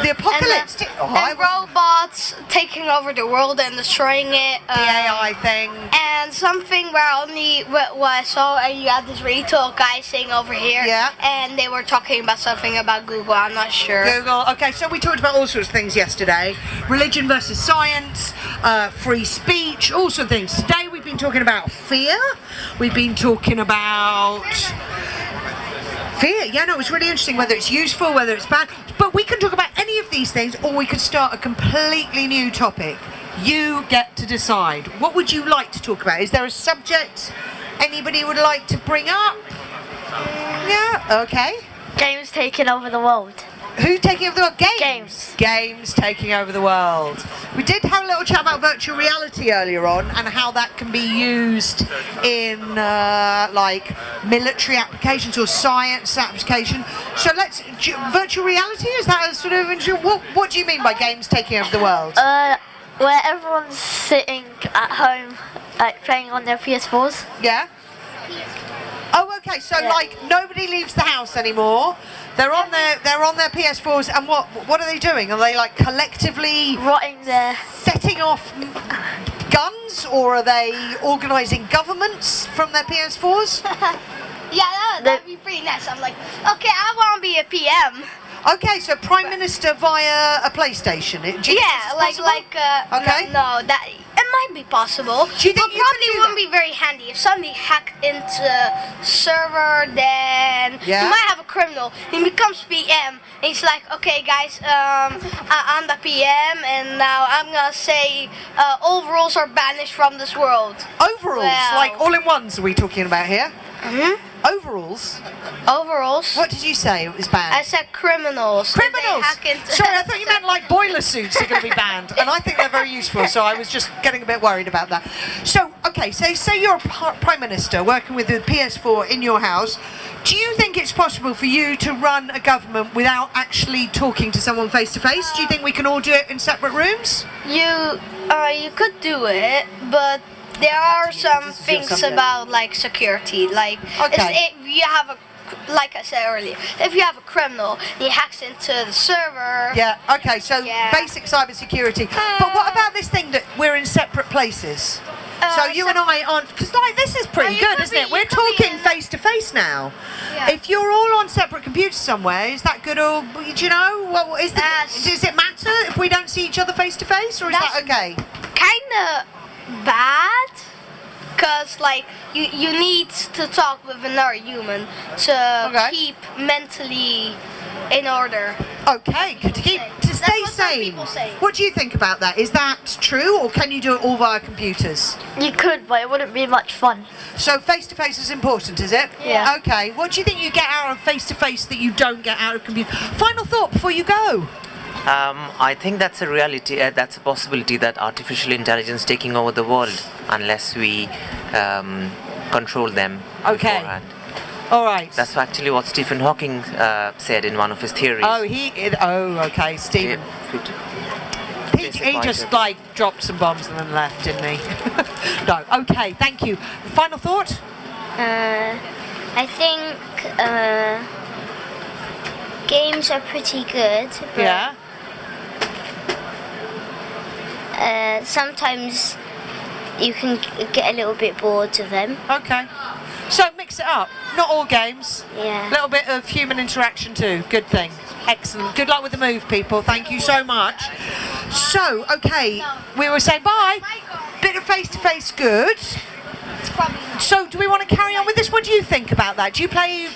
The apocalypse. And robots taking over the world and destroying it. The AI thing. And something where only what I saw, and you had this really tall guy sitting over here. Yeah. And they were talking about something about Google. I'm not sure. Google. Okay, so we talked about all sorts of things yesterday. Religion versus science, free speech, all sorts of things. Today we've been talking about fear. We've been talking about fear. Yeah, no, it was really interesting whether it's useful, whether it's bad. But we can talk about any of these things, or we could start a completely new topic. You get to decide. What would you like to talk about? Is there a subject anybody would like to bring up? Yeah, okay. Games taking over the world. Who's taking over the world? Games. Games. Games taking over the world. We did have a little chat about virtual reality earlier on and how that can be used in like military applications or science application. So virtual reality, is that a sort of interesting? What do you mean by games taking over the world? Where everyone's sitting at home, like playing on their PS4s. Yeah. Oh, okay. So like nobody leaves the house anymore. They're on their PS4s, and what are they doing? Are they like collectively Rotting there. setting off guns, or are they organising governments from their PS4s? Yeah, that'd be pretty nice. I'm like, okay, I want to be a PM. Okay, so Prime Minister via a PlayStation. Do you think this is possible? Okay. No, that it might be possible. Do you think but you could probably do wouldn't that? be very handy if somebody hacked into the server. Then Yeah. you might have a criminal. He becomes PM, and he's like, okay, guys, I'm the PM, and now I'm gonna say overalls are banished from this world. Overalls, Well. like all-in-ones. Are we talking about here? Mm-hmm. Overalls. Overalls. What did you say? It was banned. I said criminals. They Criminals. hack into Sorry, I thought you meant like boiler suits are going to be banned, and I think they're very useful. So I was just getting a bit worried about that. So, okay, so say you're a prime minister working with the PS4 in your house. Do you think it's possible for you to run a government without actually talking to someone face to face? Do you think we can all do it in separate rooms? You could do it, but there are some This is your things subject. about like security. Like Okay. if you have like I said earlier, if you have a criminal, he hacks into the server. Yeah. Okay. So Yeah. basic cybersecurity. But what about this thing that we're in separate places? So you and I aren't, because like this is pretty you good, could isn't it? be- We're you could be talking in- face to face now. Yeah. If you're all on separate computers somewhere, is that good, or do you know? What is does it matter if we don't see each other face to face, or is that That's- okay? Kinda bad, cause like you need to talk with another human to Okay. keep mentally in order. Okay, to stay what some sane. people say. What do you think about that? Is that true, or can you do it all via computers? You could, but it wouldn't be much fun. So face to face is important, is it? Yeah. Okay. What do you think you get out of face to face that you don't get out of computer? Final thought before you go. I think that's a reality. That's a possibility that artificial intelligence taking over the world unless we control them Okay. beforehand. All right. That's actually what Stephen Hawking said in one of his theories. Okay, Stephen. He just like dropped some bombs and then left, didn't he? No. Okay, thank you. Final thought? I think games are pretty good. But Yeah. Sometimes you can get a little bit bored of them. Okay. So mix it up. Not all games. Yeah. A little bit of human interaction too. Good thing. Excellent. Good luck with the move, people. Thank you so much. So, okay, we were saying bye. Bit of face-to-face good. So, do we want to carry on with this? What do you think about that? Do you play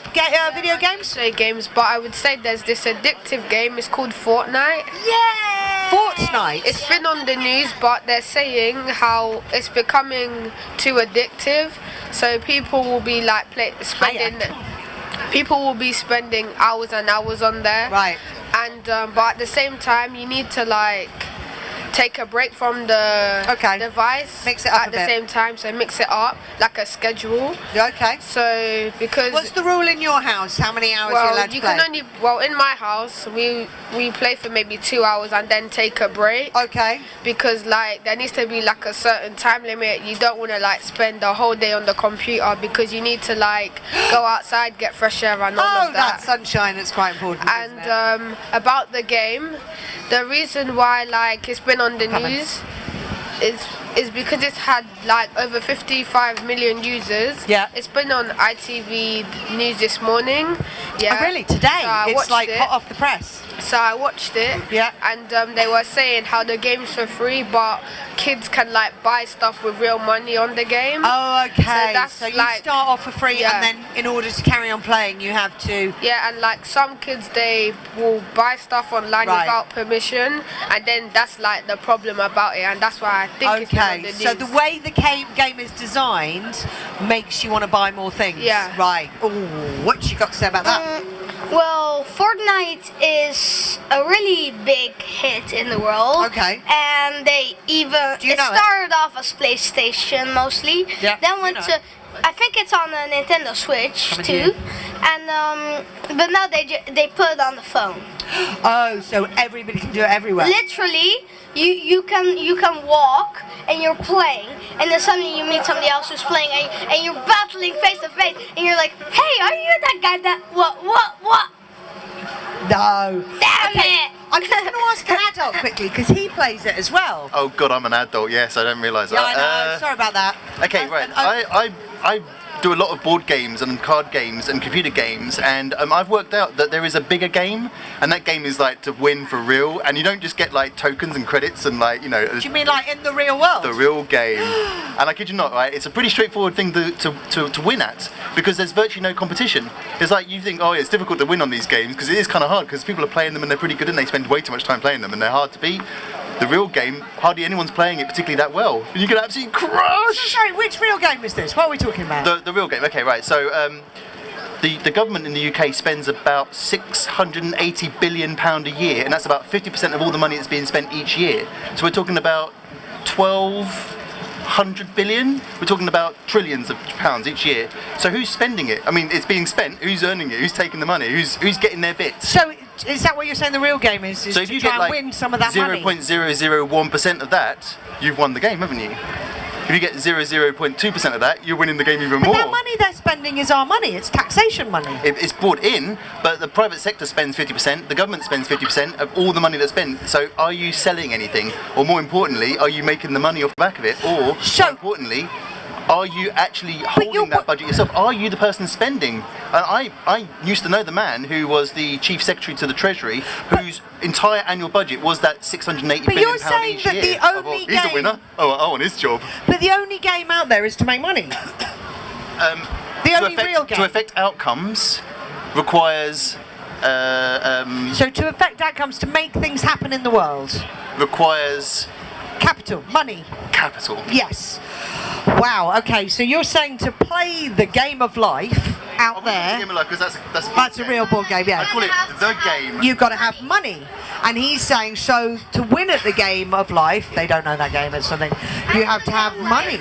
video games? Play games, but I would say there's this addictive game. It's called Fortnite. Yeah. Fortnite. It's been on the news, but they're saying how it's becoming too addictive. So people will be like people will be spending hours and hours on there. Right. And but at the same time, you need to like take a break from the device. Mix it up at the same time. So mix it up like a schedule. Okay. So because what's the rule in your house? How many hours are you allowed to play? Can only in my house we play for maybe 2 hours and then take a break. Okay. Because like there needs to be like a certain time limit. You don't want to like spend the whole day on the computer because you need to like go outside, get fresh air and all of that. That sunshine is quite important. And about the game, the reason why like it's been on the news is because it's had like over 55 million users. Yeah. It's been on ITV News this morning. Yeah. Oh, really? Today? So it's like hot off the press. So I watched it. Yeah. And they were saying how the game's for free, but kids can like buy stuff with real money on the game. Oh, okay. So you start off for free, and then in order to carry on playing, you have to. Yeah, and like some kids, they will buy stuff online without permission, and then that's like the problem about it, and that's why I think it's been on the news. So the way the game is designed makes you want to buy more things. Yeah. Right. Oh, what you got to say about that? Well, Fortnite is a really big hit in the world. Okay. And they even started off as PlayStation mostly. Yeah. Then went to I think it's on the Nintendo Switch too. And but now they put it on the phone. Oh, so everybody can do it everywhere. Literally, you can walk and you're playing, and then suddenly you meet somebody else who's playing, and you're battling face to face, and you're like, hey, are you that guy that what? No. Damn it! I'm just going to ask an adult quickly because he plays it as well. Oh God, I'm an adult. Yes, I didn't realise Yeah, that. I know. Sorry about that. Okay, right. I do a lot of board games and card games and computer games, and I've worked out that there is a bigger game, and that game is like to win for real, and you don't just get like tokens and credits and like, you know. Do you mean like in the real world? The real game. And I kid you not, right? It's a pretty straightforward thing to win at, because there's virtually no competition. It's like you think, oh, it's difficult to win on these games because it is kind of hard because people are playing them and they're pretty good and they spend way too much time playing them and they're hard to beat. The real game, hardly anyone's playing it particularly that well. You can absolutely crush. So sorry, which real game is this? What are we talking about? The real game. Okay, right. So the government in the UK spends about £680 billion a year, and that's about 50% of all the money that's being spent each year. So we're talking about 1,200 billion. We're talking about trillions of pounds each year. So who's spending it? I mean, it's being spent. Who's earning it? Who's taking the money? Who's getting their bits? So is that what you're saying the real game is So if to you try get and like win some of that money? 0.001% of that, you've won the game, haven't you? If you get 0.2% of that, you're winning the game even more. But that money they're spending is our money. It's taxation money. It's brought in, but the private sector spends 50%, the government spends 50% of all the money that's spent. So are you selling anything? Or more importantly, are you making the money off the back of it? Or, more importantly, are you actually holding that budget yourself? Are you the person spending? And I used to know the man who was the chief secretary to the Treasury, whose entire annual budget was that £680 billion But you're saying each that year. the only He's game... a winner. Oh, I want his job. But the only game out there is to make money. The only real game. To affect outcomes requires... so to affect outcomes, to make things happen in the world... Requires... Capital, money. Capital. Yes. Wow, okay, so you're saying to play the game of life out there. Game of life, 'cause that's That's a real board game, yeah. I call it the game. You've got to have money. And he's saying, so to win at the game of life, they don't know that game, it's something, you have to have money.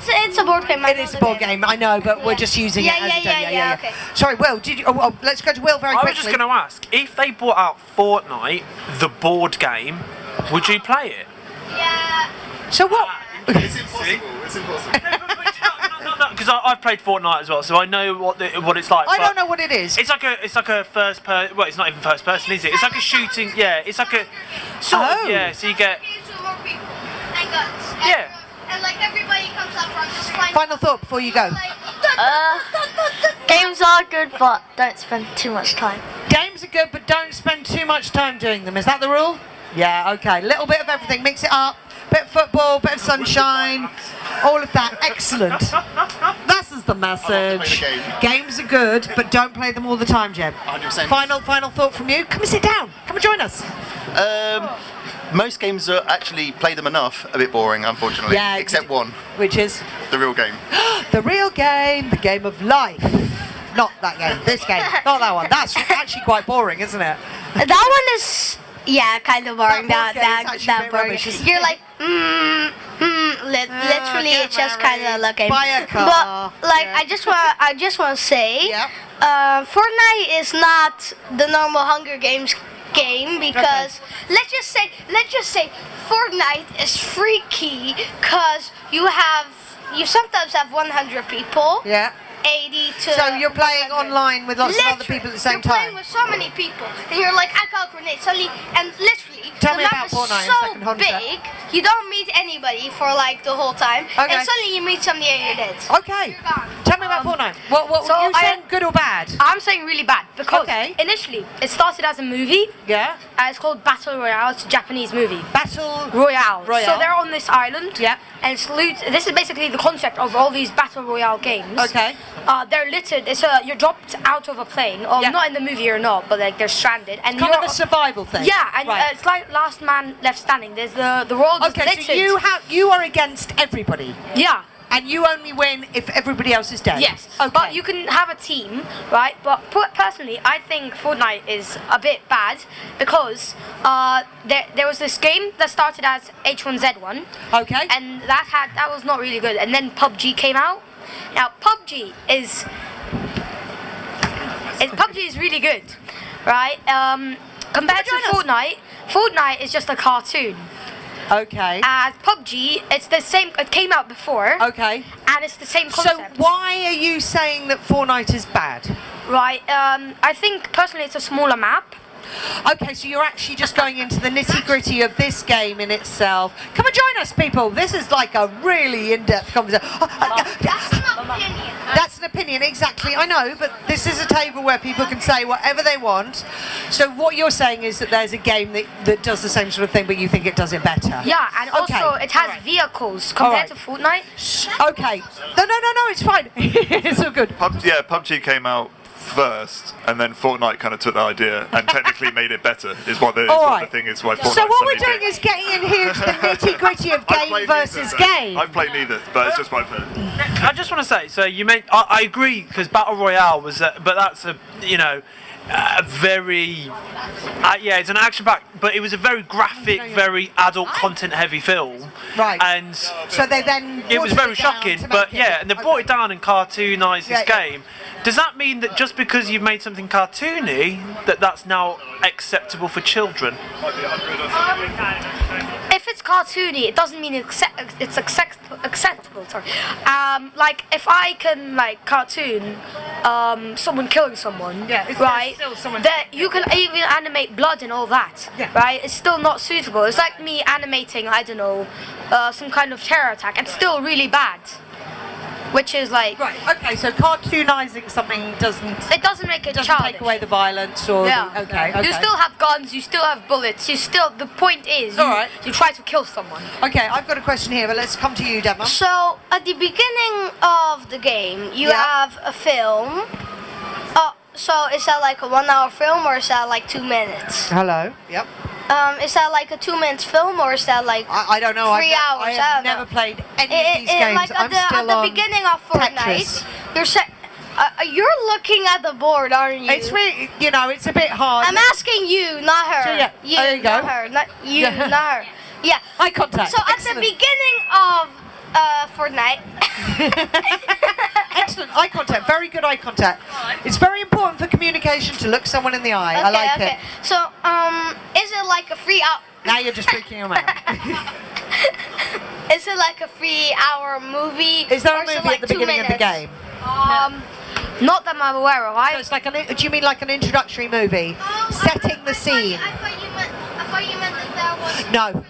It's a board game. It is a board game, I know, but we're just using it as a yeah, okay. Sorry, Will, did you, let's go to Will very I quickly. was just going to ask, if they brought out Fortnite, the board game, would you play it? Yeah. So what? It's impossible. It's impossible. Because I've played Fortnite as well, so I know what it's like. I but don't know what it is. It's like a first person. Well, it's not even first person, is it? It's like a shooting. Yeah, it's like a sort of, yeah. So you get More people and guns. yeah. And like everybody comes up from just flying. Final thought before you go. Games are good, but don't spend too much time. Games are good, but don't spend too much time doing them. Is that the rule? Yeah, okay. Little bit of everything. Mix it up. Bit of football, bit of sunshine, all of that. Excellent. This is the message. Games are good, but don't play them all the time, Jeb. 100%. Final thought from you. Come and sit down. Come and join us. Most games are actually play them enough a bit boring, unfortunately. Yeah, except one, which is the real game. the real game, the game of life. Not that game. This game. Not that one. That's actually quite boring, isn't it? That one is kind of boring. That That boring. rubbish, isn't You're like literally it's just kind of looking. Buy a car. But like I just want to say, Fortnite is not the normal Hunger Games game because let's just say Fortnite is freaky because you sometimes have 100 people. Yeah. 80 to. So you're playing online with lots of other people at the same You're playing time. with so many people, and you're like, I call grenade suddenly, and literally Tell the me map about is Fortnite in a so second, hold on a sec. big. You don't meet anybody for like the whole time, Okay. and suddenly you meet somebody and you're dead. Okay. Tell me about Fortnite. What so you saying, good or bad? I'm saying really bad because Okay. initially it started as a movie. Yeah. It's called Battle Royale. It's a Japanese movie. Battle Royale. Royale. So they're on this island. Yeah. And this is basically the concept of all these Battle Royale games. Okay. They're littered. You're dropped out of a plane. Or not in the movie or not, but like they're stranded. And Kind you're of a survival thing. Yeah, and Right. it's like Last Man Left Standing. There's the world is Okay, littered. so you are against everybody. Yeah. And you only win if everybody else is dead. Yes, Okay. but you can have a team, right? But personally, I think Fortnite is a bit bad because there was this game that started as H1Z1. Okay. And that was not really good. And then PUBG came out. Now PUBG is really good, right? Compared to Fortnite, Fortnite is just a cartoon. Okay. PUBG, it's the same. It came out before. Okay. And it's the same concept. So why are you saying that Fortnite is bad? Right. I think personally it's a smaller map. Okay, so you're actually just going into the nitty-gritty of this game in itself. Come and join us, people. This is like a really in-depth conversation. That's an opinion. That's an opinion, exactly. I know, but this is a table where people can say whatever they want. So what you're saying is that there's a game that does the same sort of thing, but you think it does it better. Yeah, and Okay. also it has vehicles compared to Fortnite. Okay. No, it's fine. It's all good. PUBG came out first, and then Fortnite kind of took the idea and technically made it better. Is what the thing is. Why Fortnite. So what we're doing is getting in here to the nitty-gritty of game versus game. I've played neither, but it's just my opinion. I just want to say, so you meant I agree because Battle Royale was, but that's a very it's an action-packed, but it was a very graphic, very adult content-heavy film. Right. And so they then it was very shocking, but and they brought it down and cartoonised this Yeah. game. Does that mean that just because you've made something cartoony, that's now acceptable for children? If it's cartoony, it doesn't mean it's acceptable. Sorry. Like if I can cartoon someone killing someone, right? That you can even animate blood and all that, right? It's still not suitable. It's like me animating, I don't know, some kind of terror attack. It's still really bad. Which is like okay, so cartoonising something doesn't make it doesn't childish. take away the violence or okay. You still have guns, you still have bullets, the point is you try to kill someone. Okay, I've got a question here, but let's come to you, Devon. So at the beginning of the game, you have a film. So is that like a 1 hour film or is that like 2 minutes? Hello. Yep. Is that like a 2 minute film or is that like I don't know. 3 hours? I have never played any of these games. Like I'm at still the on beginning of Fortnite, Tetris. you're You're looking at the board, aren't you? It's really, it's a bit hard. I'm asking you, not her. So, yeah. You, there you go. not her. Not you, not her. Yeah. Eye contact. So at the beginning of Fortnite. Excellent eye contact. Very good eye contact. It's very important for communication to look someone in the eye. I like it. So is it like a free hour? Now you're just freaking him out. Is it like a 3-hour movie? Is there a or movie it like at the 2 beginning of the minutes? game? Not that I'm aware of. So it's like do you mean like an introductory movie, setting the scene? I thought you meant that there was. No.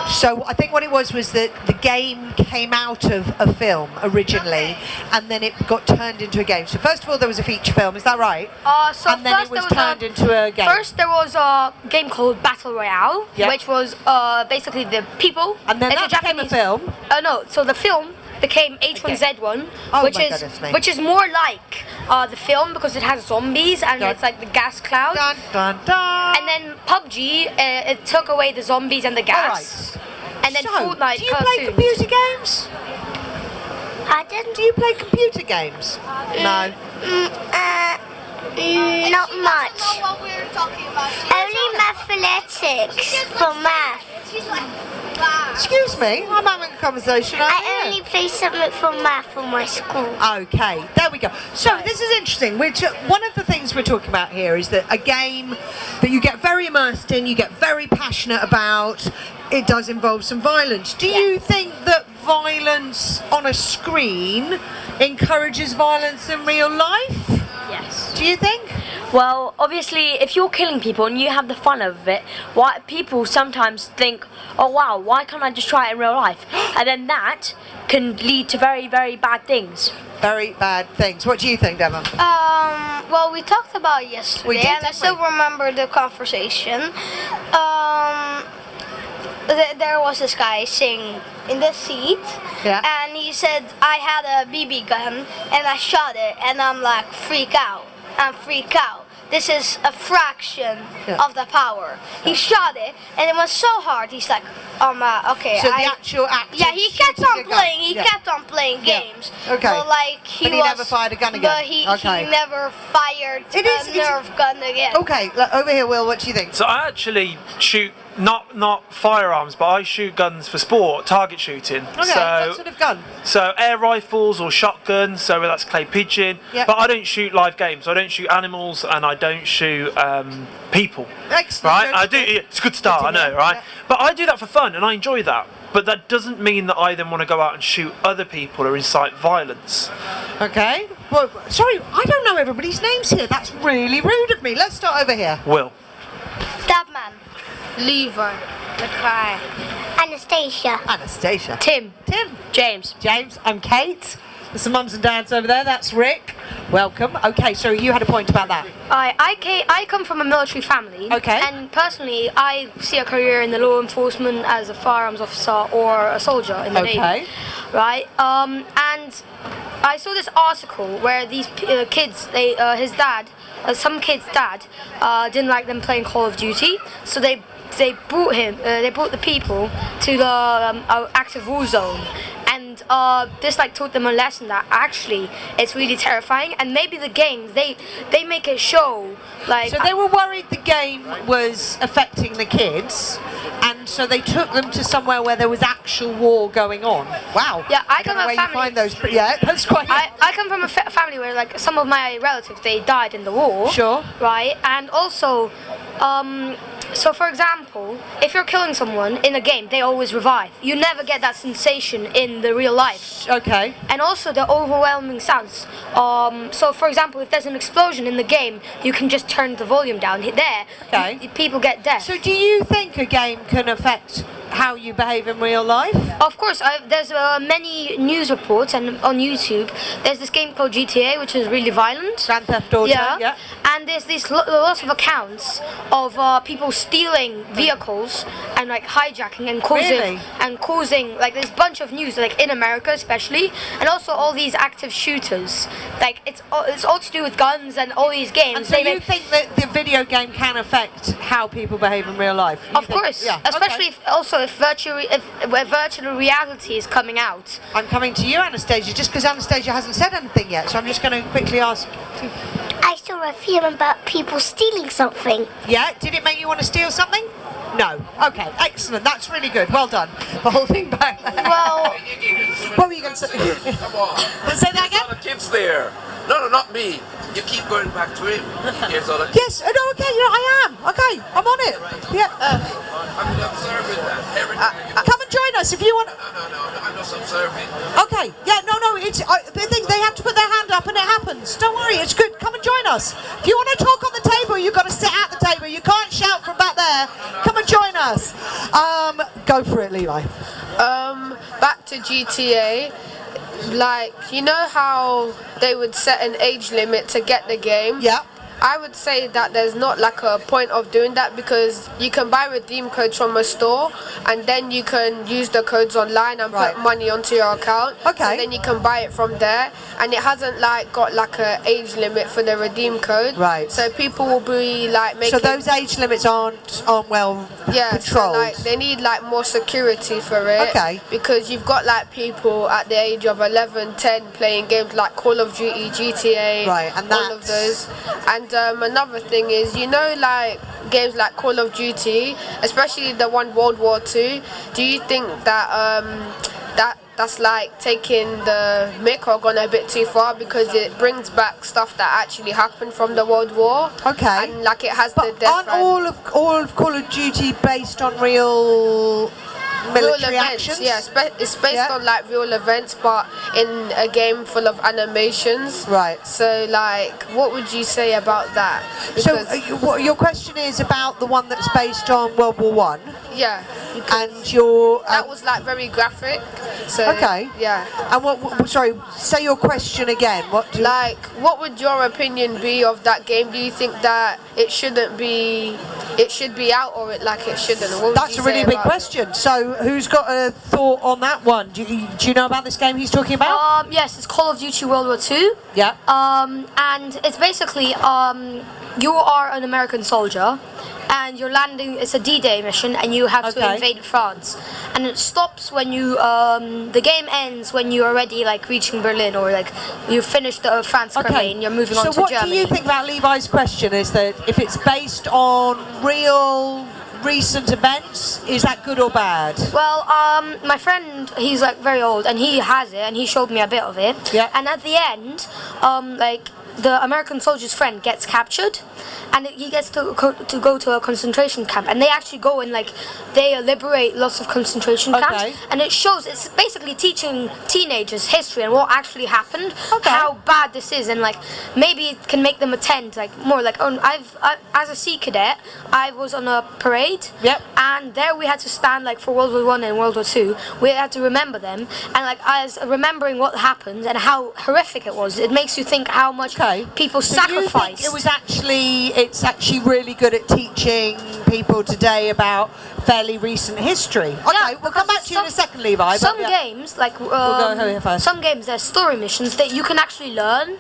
So I think what it was that the game came out of a film originally, and then it got turned into a game. So first of all, there was a feature film. Is that right? And then it was turned into a game. First, there was a game called Battle Royale, which was basically the people. And then that became a film. No, so the film became H1Z1, which is more like the film because it has zombies and it's like the gas cloud. Dun, dun, dun. And then PUBG, it took away the zombies and the gas. And then Fortnite. Do you play computer games? Do you play computer games? No. Not much. What we're talking about. Only mathematics for math. Excuse me, I'm having a conversation. I only play something for math for my school. Okay, there we go. So this is interesting. One of the things we're talking about here is that a game that you get very immersed in, you get very passionate about, it does involve some violence. Do you think that violence on a screen encourages violence in real life? Yes. Do you think? Well, obviously, if you're killing people and you have the fun of it, people sometimes think, oh wow, why can't I just try it in real life? And then that can lead to very, very bad things. Very bad things. What do you think, Devon? Well, we talked about it yesterday, We did, and I didn't still we? remember the conversation. There was this guy sitting in the seat, and he said, I had a BB gun, and I shot it, and I'm like, freak out. This is a fraction of the power. He shot it, and it was so hard. He's like, okay. So the actual act. Yeah, he kept on playing. He kept on playing games. Okay. But like But he never fired a gun again. But he never fired a It's- Nerf gun again. Okay, over here, Will. What do you think? So I actually shoot not firearms, but I shoot guns for sport, target shooting. Okay, so, what sort of gun? So air rifles or shotguns, so that's clay pigeon. Yep. But I don't shoot live games. I don't shoot animals and I don't shoot people. Excellent. Right? I do. It's a good start, I know, right? Yeah. But I do that for fun and I enjoy that. But that doesn't mean that I then want to go out and shoot other people or incite violence. Okay. Well, sorry, I don't know everybody's names here. That's really rude of me. Let's start over here. Will. Dabman. Levi. Mackay. Anastasia. Anastasia. Tim. James. I'm Kate. There's some mums and dads over there. That's Rick. Welcome. Okay, so you had a point about that. I come from a military family. Okay. And personally, I see a career in the law enforcement as a firearms officer or a soldier in the Navy. Right? And I saw this article where these kids, some kid's dad, didn't like them playing Call of Duty, so they brought the people to the active war zone, and this taught them a lesson that actually it's really terrifying, and maybe the games they make it show So they were worried the game was affecting the kids, and so they took them to somewhere where there was actual war going on. Wow. Yeah, I don't come know from where a family. you find those, but yeah, that's quite. I come from a family where some of my relatives they died in the war. Sure. Right, and also, so for example, if you're killing someone in a game, they always revive. You never get that sensation in the real life. Okay. And also the overwhelming sounds. So for example, if there's an explosion in the game, you can just turn the volume down. There, people get death. So do you think a game can affect how you behave in real life? Of course, there's many news reports, and on YouTube, there's this game called GTA, which is really violent. Grand Theft Auto. Yeah. And there's these lots of accounts of people stealing vehicles and hijacking and causing there's a bunch of news in America especially, and also all these active shooters. It's all to do with guns and all these games. And so you think that the video game can affect how people behave in real life? Of course, especially if virtual reality is coming out. I'm coming to you, Anastasia, just because Anastasia hasn't said anything yet, so I'm just going to quickly ask. I saw a film about people stealing something. Yeah, did it make you want to steal something? No. Okay, excellent. That's really good. Well done for holding back. Well, what were you going to say? Say that again? The kids there. No, not me. You keep going back to him. Here's all the Yes, no, okay, yeah, I am. Okay, I'm on it. Yeah. I'm observing that every time. Come and join us if you want. No, I'm just observing. Okay, yeah, no, it's. They have to put their hand up and it happens. Don't worry, it's good. Come and join us. If you want to talk on the table, you've got to sit at the table. You can't shout from back there. Come and join us. Go for it, Levi. Back to GTA. Like, you know how they would set an age limit to get the game? Yeah. I would say that there's not like a point of doing that, because you can buy redeem codes from a store and then you can use the codes online and put money onto your account. Okay. So then you can buy it from there, and it hasn't like got like a age limit for the redeem code. Right. So people will be like making. So those age limits aren't well controlled. So like they need like more security for it. Okay. Because you've got like people at the age of 11, 10 playing games like Call of Duty, GTA, right, and all of those. And another thing is, you know, like games like Call of Duty, especially the one World War II. Do you think that that's like taking the mick or gone a bit too far, because it brings back stuff that actually happened from the World War? Okay. And like it has the death. Aren't all of Call of Duty based on real military actions? Yeah, it's based on like real events, but in a game full of animations. Right. So like, what would you say about that? So what your question is about the one that's based on World War One? Yeah. And your that was like very graphic. So okay. Yeah. And what? Sorry, say your question again. What would your opinion be of that game? Do you think that it should be out, or it shouldn't? That's a really big question. So who's got a thought on that one? Do you know about this game he's talking about? Yes, it's Call of Duty World War II. Yeah. And it's basically you are an American soldier, and you're landing. It's a D-Day mission, and you have to invade France. And it stops when you. The game ends when you're already like reaching Berlin, or like you finish the France campaign. You're moving on to Germany. So what do you think about Levi's question? Is that if it's based on real recent events, is that good or bad? Well, my friend, he's like very old, and he has it, and he showed me a bit of it. Yeah. And at the end, like the American soldier's friend gets captured, and he gets to go to a concentration camp, and they actually go and like they liberate lots of concentration camps, and it shows, it's basically teaching teenagers history and what actually happened, how bad this is, and like maybe it can make them attend like more. Like as a Sea Cadet, I was on a parade, and there we had to stand like for World War One and World War Two. We had to remember them, and like as remembering what happened and how horrific it was, it makes you think how much people sacrificed. It's actually really good at teaching people today about fairly recent history. Okay, we'll come back to you in a second, Levi. Some games, like we'll go here first. some games, there's story missions that you can actually learn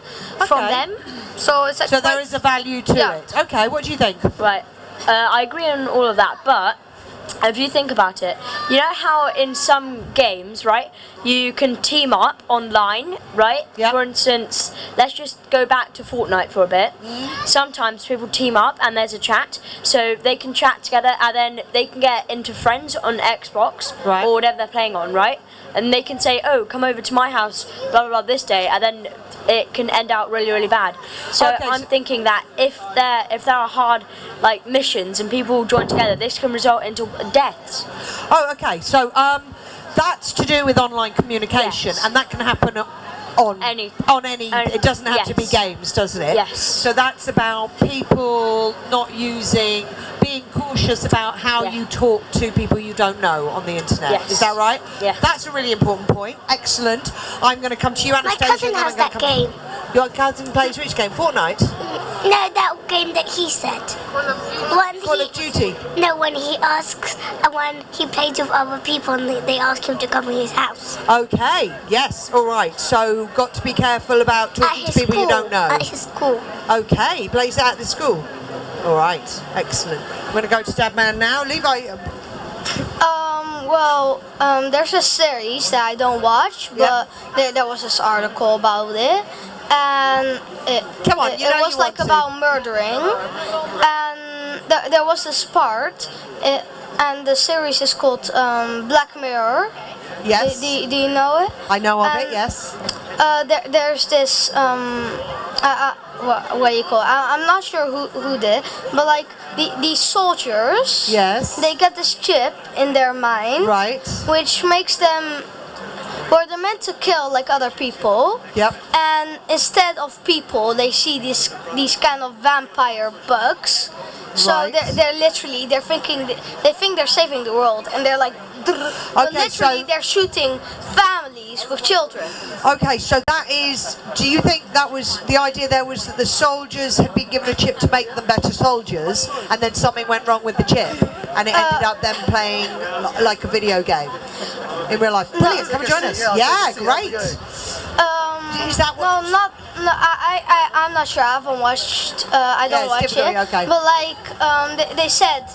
from them. So it's like so there is a value to it. Okay, what do you think? Right, I agree on all of that, but if you think about it, you know how in some games, right, you can team up online, right? For instance, let's just go back to Fortnite for a bit. Sometimes people team up and there's a chat, so they can chat together and then they can get into friends on Xbox or whatever they're playing on, right? And they can say, oh, come over to my house, blah, blah, blah, this day, and then it can end out really, really bad. So I'm thinking that if there are hard like missions and people join together, this can result into deaths. Oh, okay. So that's to do with online communication, and that can happen on any. It doesn't have to be games, doesn't it? Yes. So that's about people not being cautious about how you talk to people you don't know on the internet. Yes. Is that right? Yeah. That's a really important point. Excellent. I'm going to come to you, Anastasia. My cousin has that game. Your cousin plays which game? Fortnite? No, that game that he said. Call of Duty? No, when he asks, when he plays with other people and they ask him to come to his house. Okay, yes, all right. So got to be careful about talking to people you don't know. At his school. Okay, he plays at the school. All right, excellent. I'm going to go to Dadman now. Levi. there's a series that I don't watch, but there was this article about it, and it was like about murdering, and there was this part, and the series is called Black Mirror. Yes. Do you know it? I know of it, yes. There's this what do you call it? I'm not sure who did, but like these soldiers, yes, they get this chip in their mind, right, which makes them, well, they're meant to kill like other people. Yep. And instead of people, they see these kind of vampire bugs. So Right. they're thinking they think they're saving the world, and they're like, but literally they're shooting families with children. Okay, so that is. Do you think that was the idea? There was that the soldiers had been given a chip to make them better soldiers, and then something went wrong with the chip, and it ended up them playing like a video game in real life. Brilliant! Come and join us. Yeah, great. Is that what? No, I'm not sure. I haven't watched. I don't watch it. Okay. But like, they said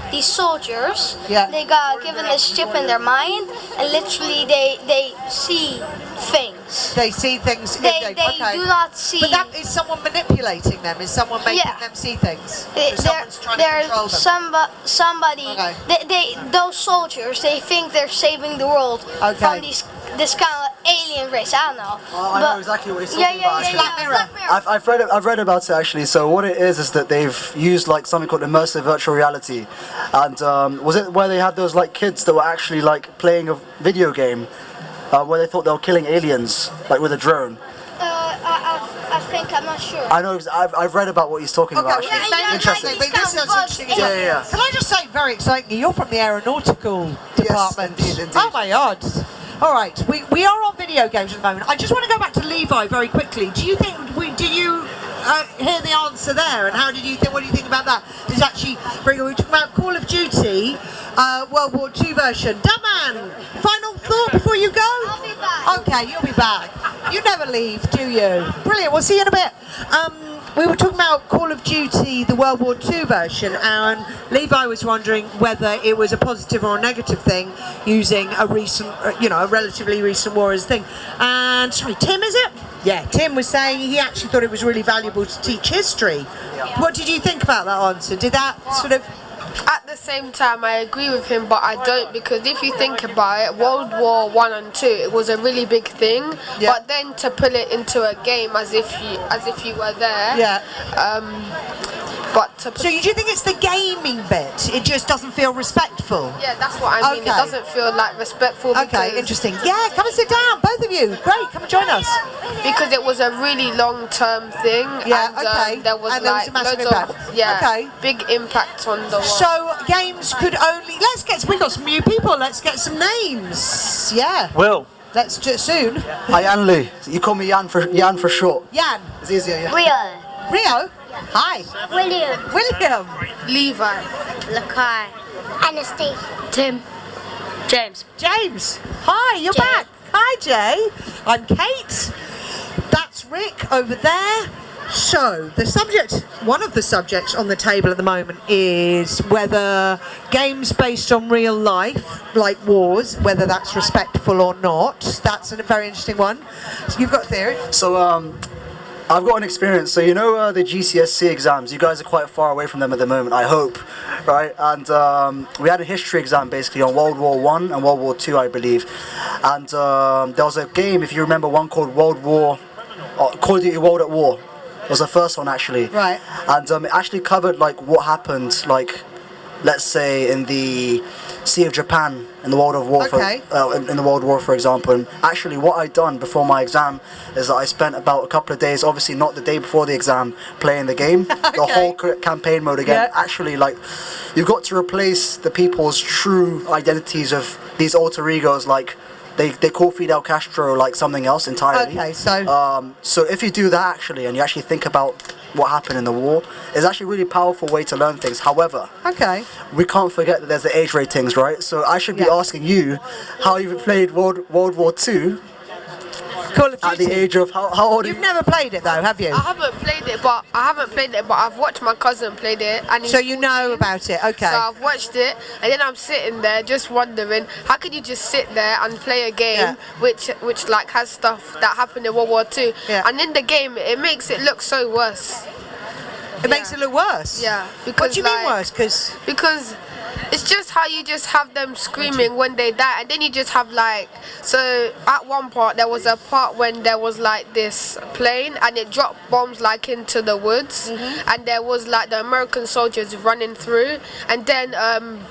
these soldiers, they got given this chip in their mind, and literally they see things. They see things. They do not see. But that is someone manipulating them. Is someone making them see things? Someone's trying to control them. Somebody. Those soldiers. They think they're saving the world from this kind of alien race. I don't know. Oh, I know exactly what he's talking about. Black Mirror. I've read about it actually. So what it is that they've used like something called immersive virtual reality, and was it where they had those like kids that were actually like playing a video game, where they thought they were killing aliens like with a drone. I think, I'm not sure. I know. I've read about what he's talking about. Actually. Interesting. But this is interesting. Yeah. Can I just say, very exciting. You're from the aeronautical department. Yes, indeed. Oh my God. All right, we are on video games at the moment. I just want to go back to Levi very quickly. Do you think did you hear the answer there? And how did you think? What do you think about that? Is actually we're talking about Call of Duty, World War II version. Dumbman, final thought before you go? I'll be back. Okay, you'll be back. You never leave, do you? Brilliant. We'll see you in a bit. We were talking about Call of Duty, the World War II version, and Levi was wondering whether it was a positive or a negative thing using a recent, a relatively recent war as a thing. And sorry, Tim, is it? Yeah, Tim was saying he actually thought it was really valuable to teach history. Yeah. What did you think about that answer? Did that sort of... At the same time, I agree with him, but I don't, because if you think about it, World War I and II, it was a really big thing. Yeah. But then to put it into a game as if you were there. Yeah. So do you think it's the gaming bit? It just doesn't feel respectful? Yeah, that's what I mean. It doesn't feel like respectful. Okay, interesting. Yeah, come and sit down, both of you. Great, come and join us. Because it was a really long-term thing. Yeah, and, there was a massive impact. Big impact on the world. So games could only. We got some new people. Let's get some names. Yeah. Will. Let's do it soon. Hi, Yan Lee. You call me Yan for short. Yan. It's easier. Yeah. Rio. Hi. William. Levi. Lakai. Anastasia. Tim. James. Hi, you're back. Hi, Jay. I'm Kate. That's Rick over there. So, one of the subjects on the table at the moment is whether games based on real life, like wars, whether that's respectful or not. That's a very interesting one. So you've got a theory? So, I've got an experience. So, the GCSE exams, you guys are quite far away from them at the moment, I hope, right? And we had a history exam basically on World War I and World War II, I believe. And there was a game, if you remember, one called Call of Duty World at War. It was the first one actually. Right. And it actually covered like what happened, like let's say in the Sea of Japan in the World of War, in the World War, for example. And actually, what I'd done before my exam is that I spent about a couple of days, obviously not the day before the exam, playing the game, the whole campaign mode again. Yeah. Actually, like you've got to replace the people's true identities of these alter egos, like. They call Fidel Castro like something else entirely. Okay, so... so if you do that actually, and you actually think about what happened in the war, it's actually a really powerful way to learn things. However, we can't forget that there's the age ratings, right? So I should be asking you how you've played World War II Call of Duty. at the age of... How old are you? You've never played it though, have you? I haven't played played it, but I've watched my cousin played it, and So you know about it, okay. So I've watched it, and then I'm sitting there just wondering, how could you just sit there and play a game which like has stuff that happened in World War II, and in the game it makes it look so worse. It makes it look worse? Yeah. Because, what do you mean worse? Because it's just how you just have them screaming when they die, and then you just have like, so at one part there was a part when there was like this plane and it dropped bombs like into the woods, and there was like the American soldiers running through, and then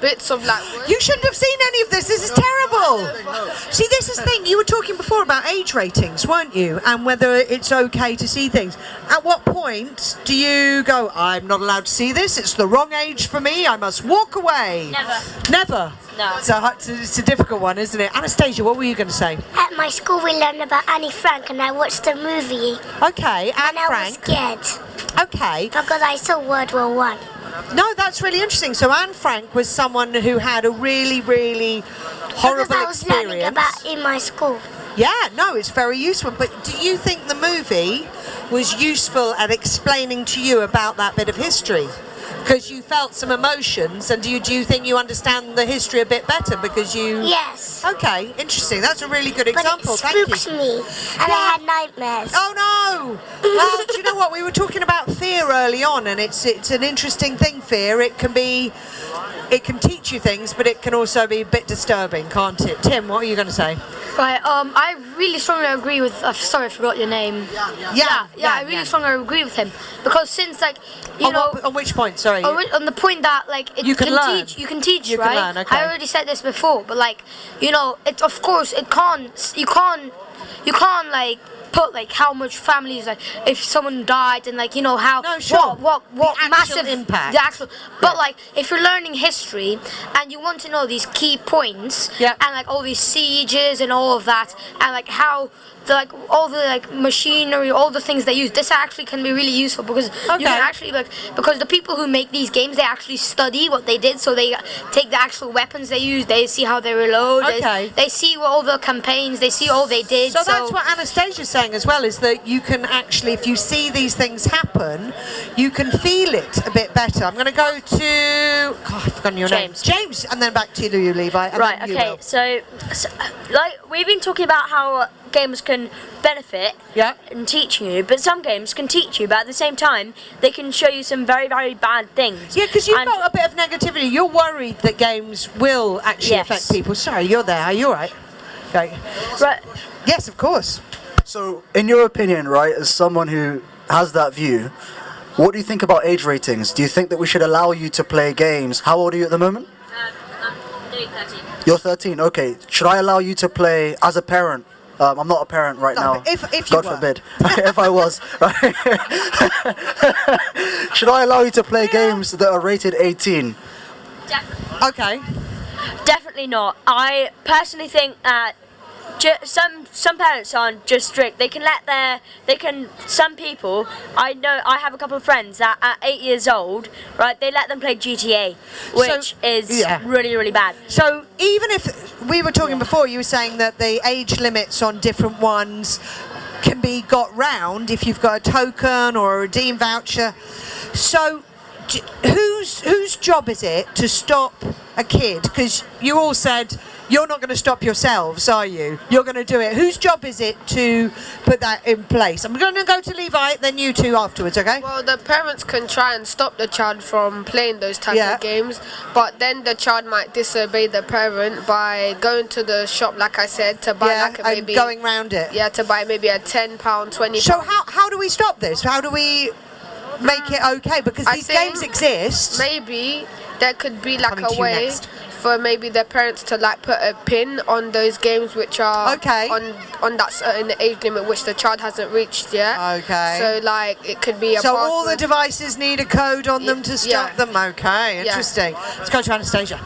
bits of like wood. You shouldn't have seen any of this. This is terrible. See, this is the thing. You were talking before about age ratings, weren't you? And whether it's okay to see things. At what point do you go, I'm not allowed to see this, it's the wrong age for me, I must walk away? Never? No. So it's a difficult one, isn't it? Anastasia, what were you going to say? At my school we learned about Annie Frank and I watched the movie. Okay, Anne and I Frank. was scared. Okay. Because I saw World War One. No, that's really interesting. So Anne Frank was someone who had a really, really horrible because I was experience. learning about in my school. Yeah, no, it's very useful. But do you think the movie was useful at explaining to you about that bit of history? Because you felt some emotions, and do you think you understand the history a bit better because you? Yes. Okay, interesting. That's a really good example. But it spooked Thank you. me, and I had nightmares. Oh no! Well, do you know what? We were talking about fear early on, and it's an interesting thing. Fear. It can teach you things, but it can also be a bit disturbing, can't it? Tim, what are you going to say? Right, I really strongly agree with. Sorry, I forgot your name. Yeah, I really strongly agree with him because since like you know. On which point? Sorry. On the point that like it you can learn. teach. You can teach, you right? Can learn, okay. I already said this before, but like you know, it of course it can't. You can't like put like how much families like if someone died and like you know how what massive impact the actual but like if you're learning history and you want to know these key points and like all these sieges and all of that and like how like all the like machinery, all the things they use, this actually can be really useful because you can actually like because the people who make these games they actually study what they did, so they take the actual weapons they use, they see how they reload, they see what all the campaigns, they see all they did. So that's what Anastasia's saying as well, is that you can actually, if you see these things happen, you can feel it a bit better. I'm going to go to I've forgotten your name. James, and then back to you, Levi. And right. then you Okay. will. So like we've been talking about how games can benefit in teaching you, but some games can teach you, but at the same time they can show you some very, very bad things. Yeah, because you've got a bit of negativity. You're worried that games will actually affect people. Sorry, you're there. Are you all right? Okay. Right. Yes, of course. So, in your opinion, right, as someone who has that view, what do you think about age ratings? Do you think that we should allow you to play games? How old are you at the moment? I'm doing 13. You're 13, okay. Should I allow you to play as a parent? I'm not a parent right now. If God you were. forbid. If I was. Right? Should I allow you to play games that are rated 18? Okay. Definitely not. I personally think that some parents aren't just strict. Some people, I know, I have a couple of friends that at 8 years old, right, they let them play GTA, which is really, really bad. So even if we were talking before, you were saying that the age limits on different ones can be got round if you've got a token or a redeem voucher. So whose job is it to stop a kid? Because you all said you're not going to stop yourselves, are you? You're going to do it. Whose job is it to put that in place? I'm going to go to Levi, then you two afterwards, okay? Well, the parents can try and stop the child from playing those type of games, but then the child might disobey the parent by going to the shop, like I said, to buy like a maybe going round it. Yeah, to buy maybe a £10, £20. So how do we stop this? How do we make it okay? Because these games exist. Maybe there could be like a way for maybe the parents to like put a pin on those games which are on that certain age limit which the child hasn't reached yet. Okay. So like it could be a So password. all the devices need a code on them to stop them. Okay, interesting. Let's go to Anastasia.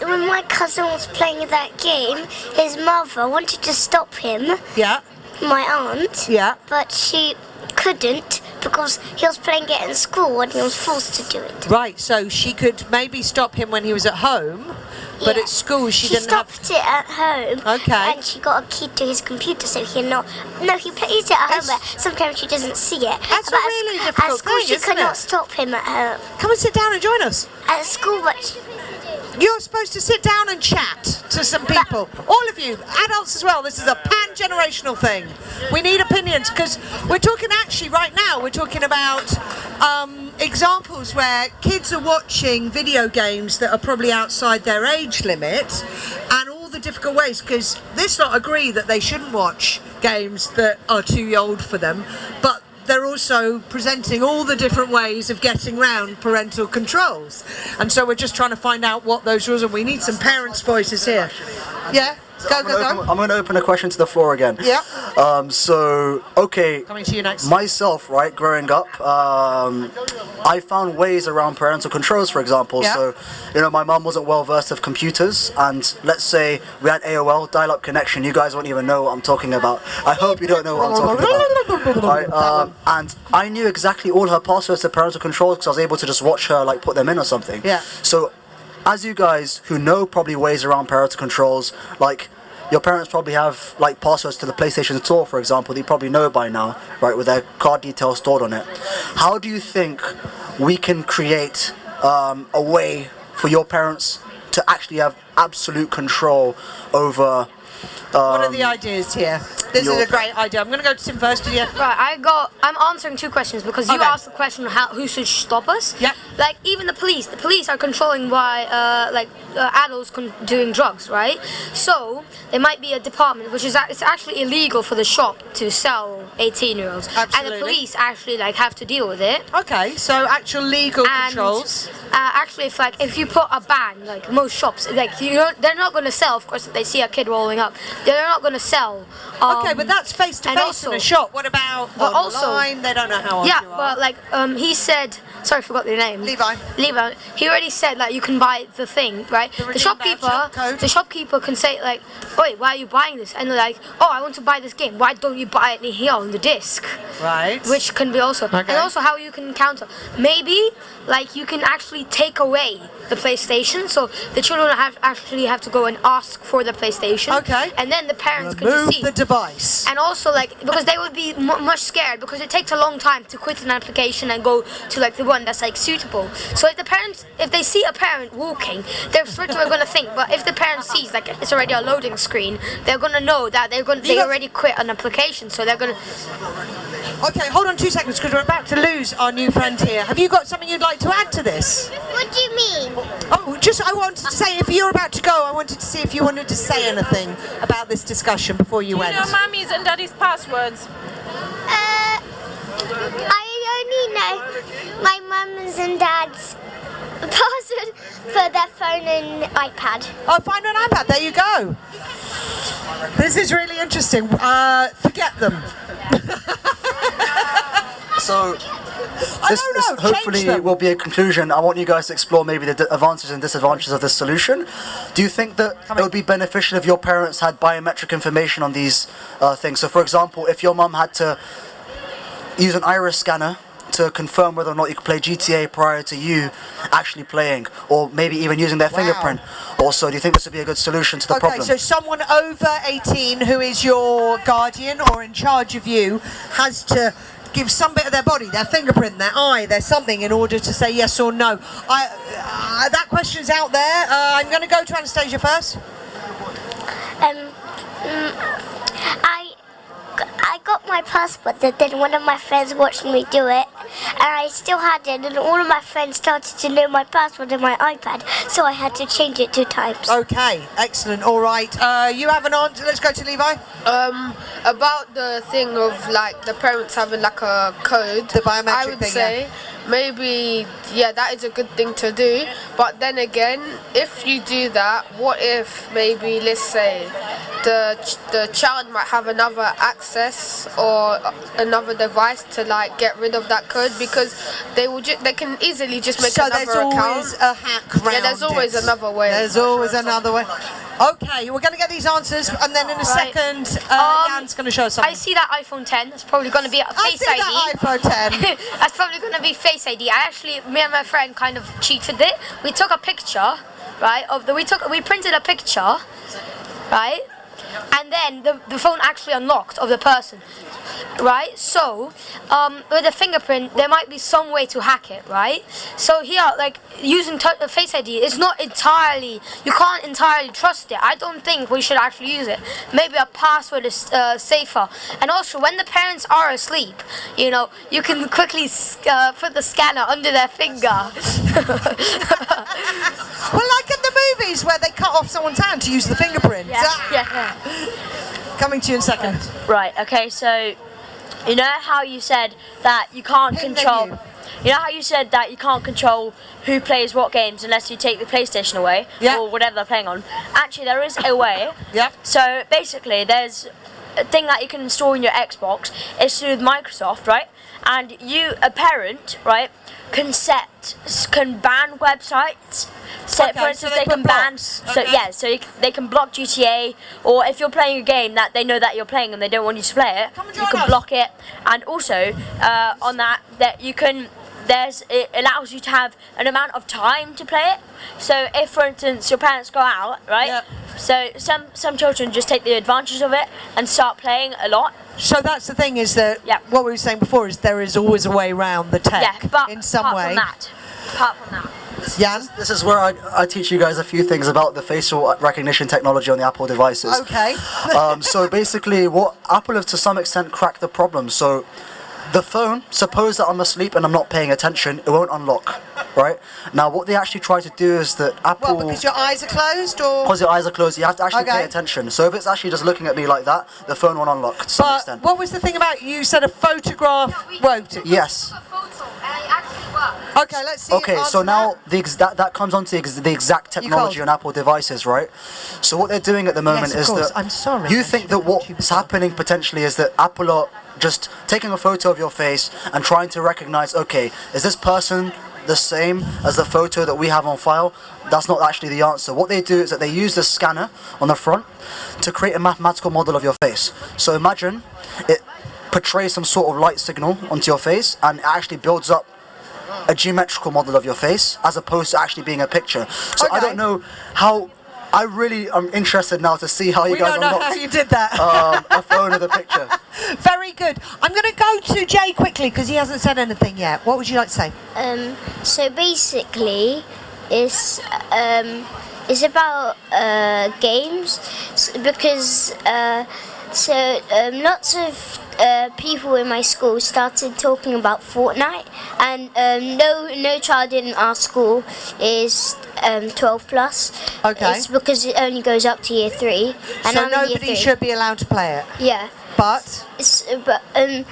When my cousin was playing that game, his mother wanted to stop him. Yeah. My aunt. Yeah. But she couldn't because he was playing it in school and he was forced to do it. Right, so she could maybe stop him when he was at home, but at school she didn't have... She stopped it at home. Okay. And she got a key to his computer, so he no, he plays it at home, but sometimes she doesn't see it. That's a really difficult at school, thing, she isn't could not it? stop him at home. Come and sit down and join us. At school, but... You're supposed to sit down and chat to some people. All of you, adults as well. This is a pan-generational thing. We need opinions because we're talking actually right now, we're talking about examples where kids are watching video games that are probably outside their age limit and all the difficult ways, because this lot agree that they shouldn't watch games that are too old for them, but they're also presenting all the different ways of getting around parental controls. And so we're just trying to find out what those rules are. We need some parents' voices here. Yeah? Go. I'm going to open a question to the floor again. Yeah. Okay. Coming to you next. Myself, right, growing up, I found ways around parental controls, for example. Yeah. So, my mum wasn't well versed of computers, and let's say we had AOL dial-up connection. You guys won't even know what I'm talking about. I hope you don't know what I'm talking about. Right, and I knew exactly all her passwords to parental controls because I was able to just watch her put them in or something. Yeah. So, as you guys who know probably ways around parental controls, your parents probably have passwords to the PlayStation Store, for example, that you probably know by now, right, with their card details stored on it. How do you think we can create a way for your parents to actually have absolute control over... what are the ideas here? This is a great idea. I'm going to go to Tim first. Right, I'm answering two questions because you asked the question who should stop us. Yeah. Even the police are controlling why adults doing drugs, right? So there might be a department which is it's actually illegal for the shop to sell 18-year-olds, and the police actually have to deal with it. Okay, so actual legal controls. Actually, if you put a ban, most shops, they're not going to sell. Of course, if they see a kid rolling up, they're not going to sell. Okay, but that's face to face in a shop. What about online? They don't know how old you are. But he said, sorry, I forgot your name. Levi. He already said you can buy the thing, right? The shopkeeper can say "Oi, why are you buying this?" And they're like, "Oh, I want to buy this game. Why don't you buy it here on the disc?" Right. Which can be also, and also how you can counter. Maybe you can actually take away the PlayStation, so the children actually have to go and ask for the PlayStation. Okay. And then the parents can remove see the device. And also because they would be much scared because it takes a long time to quit an application and go to the one that's suitable. So if they see a parent walking, they're straight away going to think. But if the parent sees it's already a loading screen, they're going to know that they already quit an application. So they're going to. Okay, hold on 2 seconds because we're about to lose our new friend here. Have you got something you'd like to add to this? What do you mean? Oh, I wanted to say, if you're about to go, I wanted to see if you wanted to say anything about this discussion before you went. Do you know Mummy's and Daddy's passwords? I only know my mum's and dad's password for their phone and iPad. Oh, phone and iPad, there you go. This is really interesting. Forget them. So, this hopefully will be a conclusion. I want you guys to explore maybe the advantages and disadvantages of this solution. Do you think that it would be beneficial if your parents had biometric information on these things? So, for example, if your mum had to use an iris scanner to confirm whether or not you could play GTA prior to you actually playing, or maybe even using their fingerprint. Also, do you think this would be a good solution to the problem? Okay, so someone over 18 who is your guardian or in charge of you has to give some bit of their body, their fingerprint, their eye, their something in order to say yes or no. That question's out there. I'm going to go to Anastasia first. I got my passport, and then one of my friends watched me do it, and I still had it, and all of my friends started to know my password in my iPad, so I had to change it 2 times. Okay, excellent. All right, you have an answer. Let's go to Levi. About the thing of the parents having a code, the biometric I would say maybe that is a good thing to do. But then again, if you do that, what if maybe, let's say, the child might have another access or another device to get rid of that code, because they can easily just make another account. So there's always a hack round there's always another way. There's always another way. Okay, we're going to get these answers, and then in a second, Jan's going to show us something. I see that iPhone 10. That's probably going to be a Face ID. That iPhone 10. That's probably going to be Face ID. Me and my friend kind of cheated it. We took a picture, right? We printed a picture, right? And then the phone actually unlocked of the person, right? So with a fingerprint, there might be some way to hack it, right? So here, like using Face ID, is not entirely. You can't entirely trust it. I don't think we should actually use it. Maybe a password is safer. And also, when the parents are asleep, you know, you can quickly put the scanner under their finger. Well, like in the movies where they cut off someone's hand to use the fingerprint. Yeah. Coming to you in a second. Right, okay, so you know how you said that you can't control. You know how you said that you can't control who plays what games unless you take the PlayStation away or whatever they're playing on. Actually, there is a way. Yeah. So basically, there's a thing that you can install in your Xbox. It's through Microsoft, right? And you, a parent, right, can ban websites. So for instance, they can ban. So they can block GTA, or if you're playing a game that they know that you're playing and they don't want you to play it, you can block it. And also on that you can. It allows you to have an amount of time to play it. So if, for instance, your parents go out, right? Yeah. So some children just take the advantage of it and start playing a lot. So that's the thing, is that what we were saying before is there is always a way around the tech in some way. Apart from that. Jan? This is where I teach you guys a few things about the facial recognition technology on the Apple devices. Okay. So basically, what Apple have to some extent cracked the problem. So the phone, suppose that I'm asleep and I'm not paying attention, it won't unlock, right? Now, what they actually try to do is that Apple... Well, because your eyes are closed, or...? Because your eyes are closed, you have to actually pay attention. So if it's actually just looking at me like that, the phone won't unlock to some extent. What was the thing about, you said a photograph won't it? Yes. Okay, let's see. Okay, so now that comes on to the exact technology on Apple devices, right? So what they're doing at the moment is that... I'm sorry. You think that what's happening potentially is that Apple are just taking a photo of your face and trying to recognize, okay, is this person the same as the photo that we have on file? That's not actually the answer. What they do is that they use the scanner on the front to create a mathematical model of your face. So imagine it portrays some sort of light signal onto your face and it actually builds up a geometrical model of your face as opposed to actually being a picture. So I don't know how... I really am interested now to see how you guys unlocked. We don't know how you did that. A phone with a picture. Very good. I'm going to go to Jay quickly because he hasn't said anything yet. What would you like to say? So basically, it's about games because lots of people in my school started talking about Fortnite, and no child in our school is 12 plus. Okay. It's because it only goes up to year 3. And so nobody should be allowed to play it? Yeah. But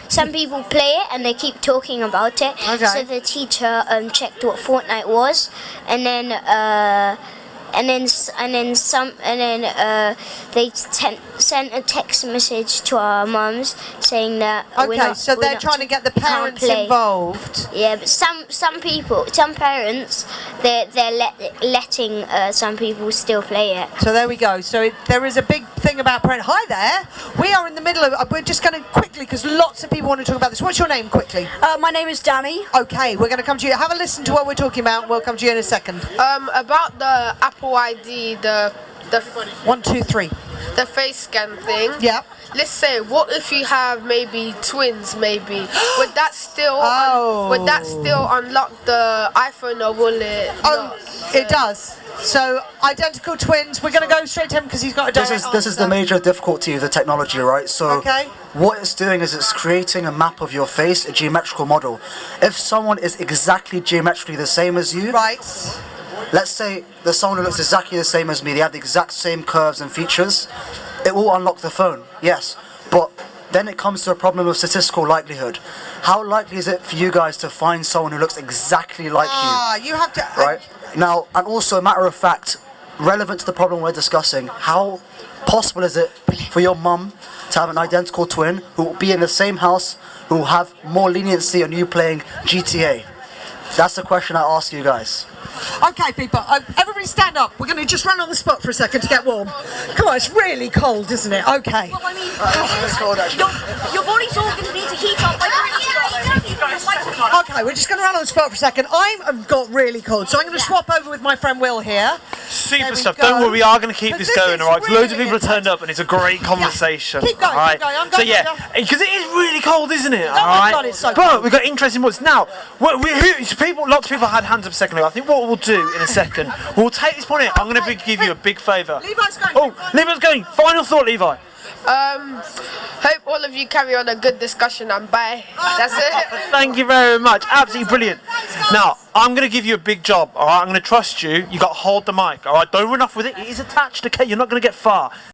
some people play it and they keep talking about it. Okay. So the teacher checked what Fortnite was, and then they sent a text message to our mums saying that so they're trying to get the parents involved. Yeah, but some parents, they're letting some people still play it. So there we go. So there is a big thing about parent. Hi there. We are in the middle of. We're just going to quickly, because lots of people want to talk about this. What's your name, quickly? My name is Danny. Okay, we're going to come to you. Have a listen to what we're talking about. We'll come to you in a second. About the Apple ID, the 1, 2, 3. The face scan thing. Yeah. Let's say, what if you have maybe twins? Maybe would that still unlock the iPhone, or will it? It does. So identical twins. We're going to go straight to him because he's got a direct answer. This is the major difficulty of the technology, right? So what it's doing is it's creating a map of your face, a geometrical model. If someone is exactly geometrically the same as you, right? Let's say there's someone who looks exactly the same as me, they have the exact same curves and features, it will unlock the phone, yes. But then it comes to a problem of statistical likelihood. How likely is it for you guys to find someone who looks exactly like you? You have to... Right? Now, and also a matter of fact, relevant to the problem we're discussing, how possible is it for your mum to have an identical twin who will be in the same house, who will have more leniency on you playing GTA? That's the question I ask you guys. Okay, people, everybody stand up. We're going to just run on the spot for a second to get warm. Come on, it's really cold, isn't it? Okay. Well, I mean, your body's all going to need to heat up by Okay, we're just going to run on the spot for a second. I've got really cold, so I'm going to swap over with my friend Will here. Super stuff. Don't worry, we are going to keep this going, alright? Really loads of people have turned up and it's a great conversation. Keep going, right? keep going. I'm going. So yeah, because it is really cold, isn't it? Oh my God, it's so cold. But we've got interesting points. Now, lots of people had hands up a second ago. I think what we'll do in a second, we'll take this point here. I'm going to give you a big favour. Levi's going. Oh, Levi's going. Final thought, Levi. Hope all of you carry on a good discussion and bye. That's it. Thank you very much. Absolutely brilliant. Now, I'm going to give you a big job, alright? I'm going to trust you. You got to hold the mic, alright? Don't run off with it. It is attached, okay? You're not going to get far.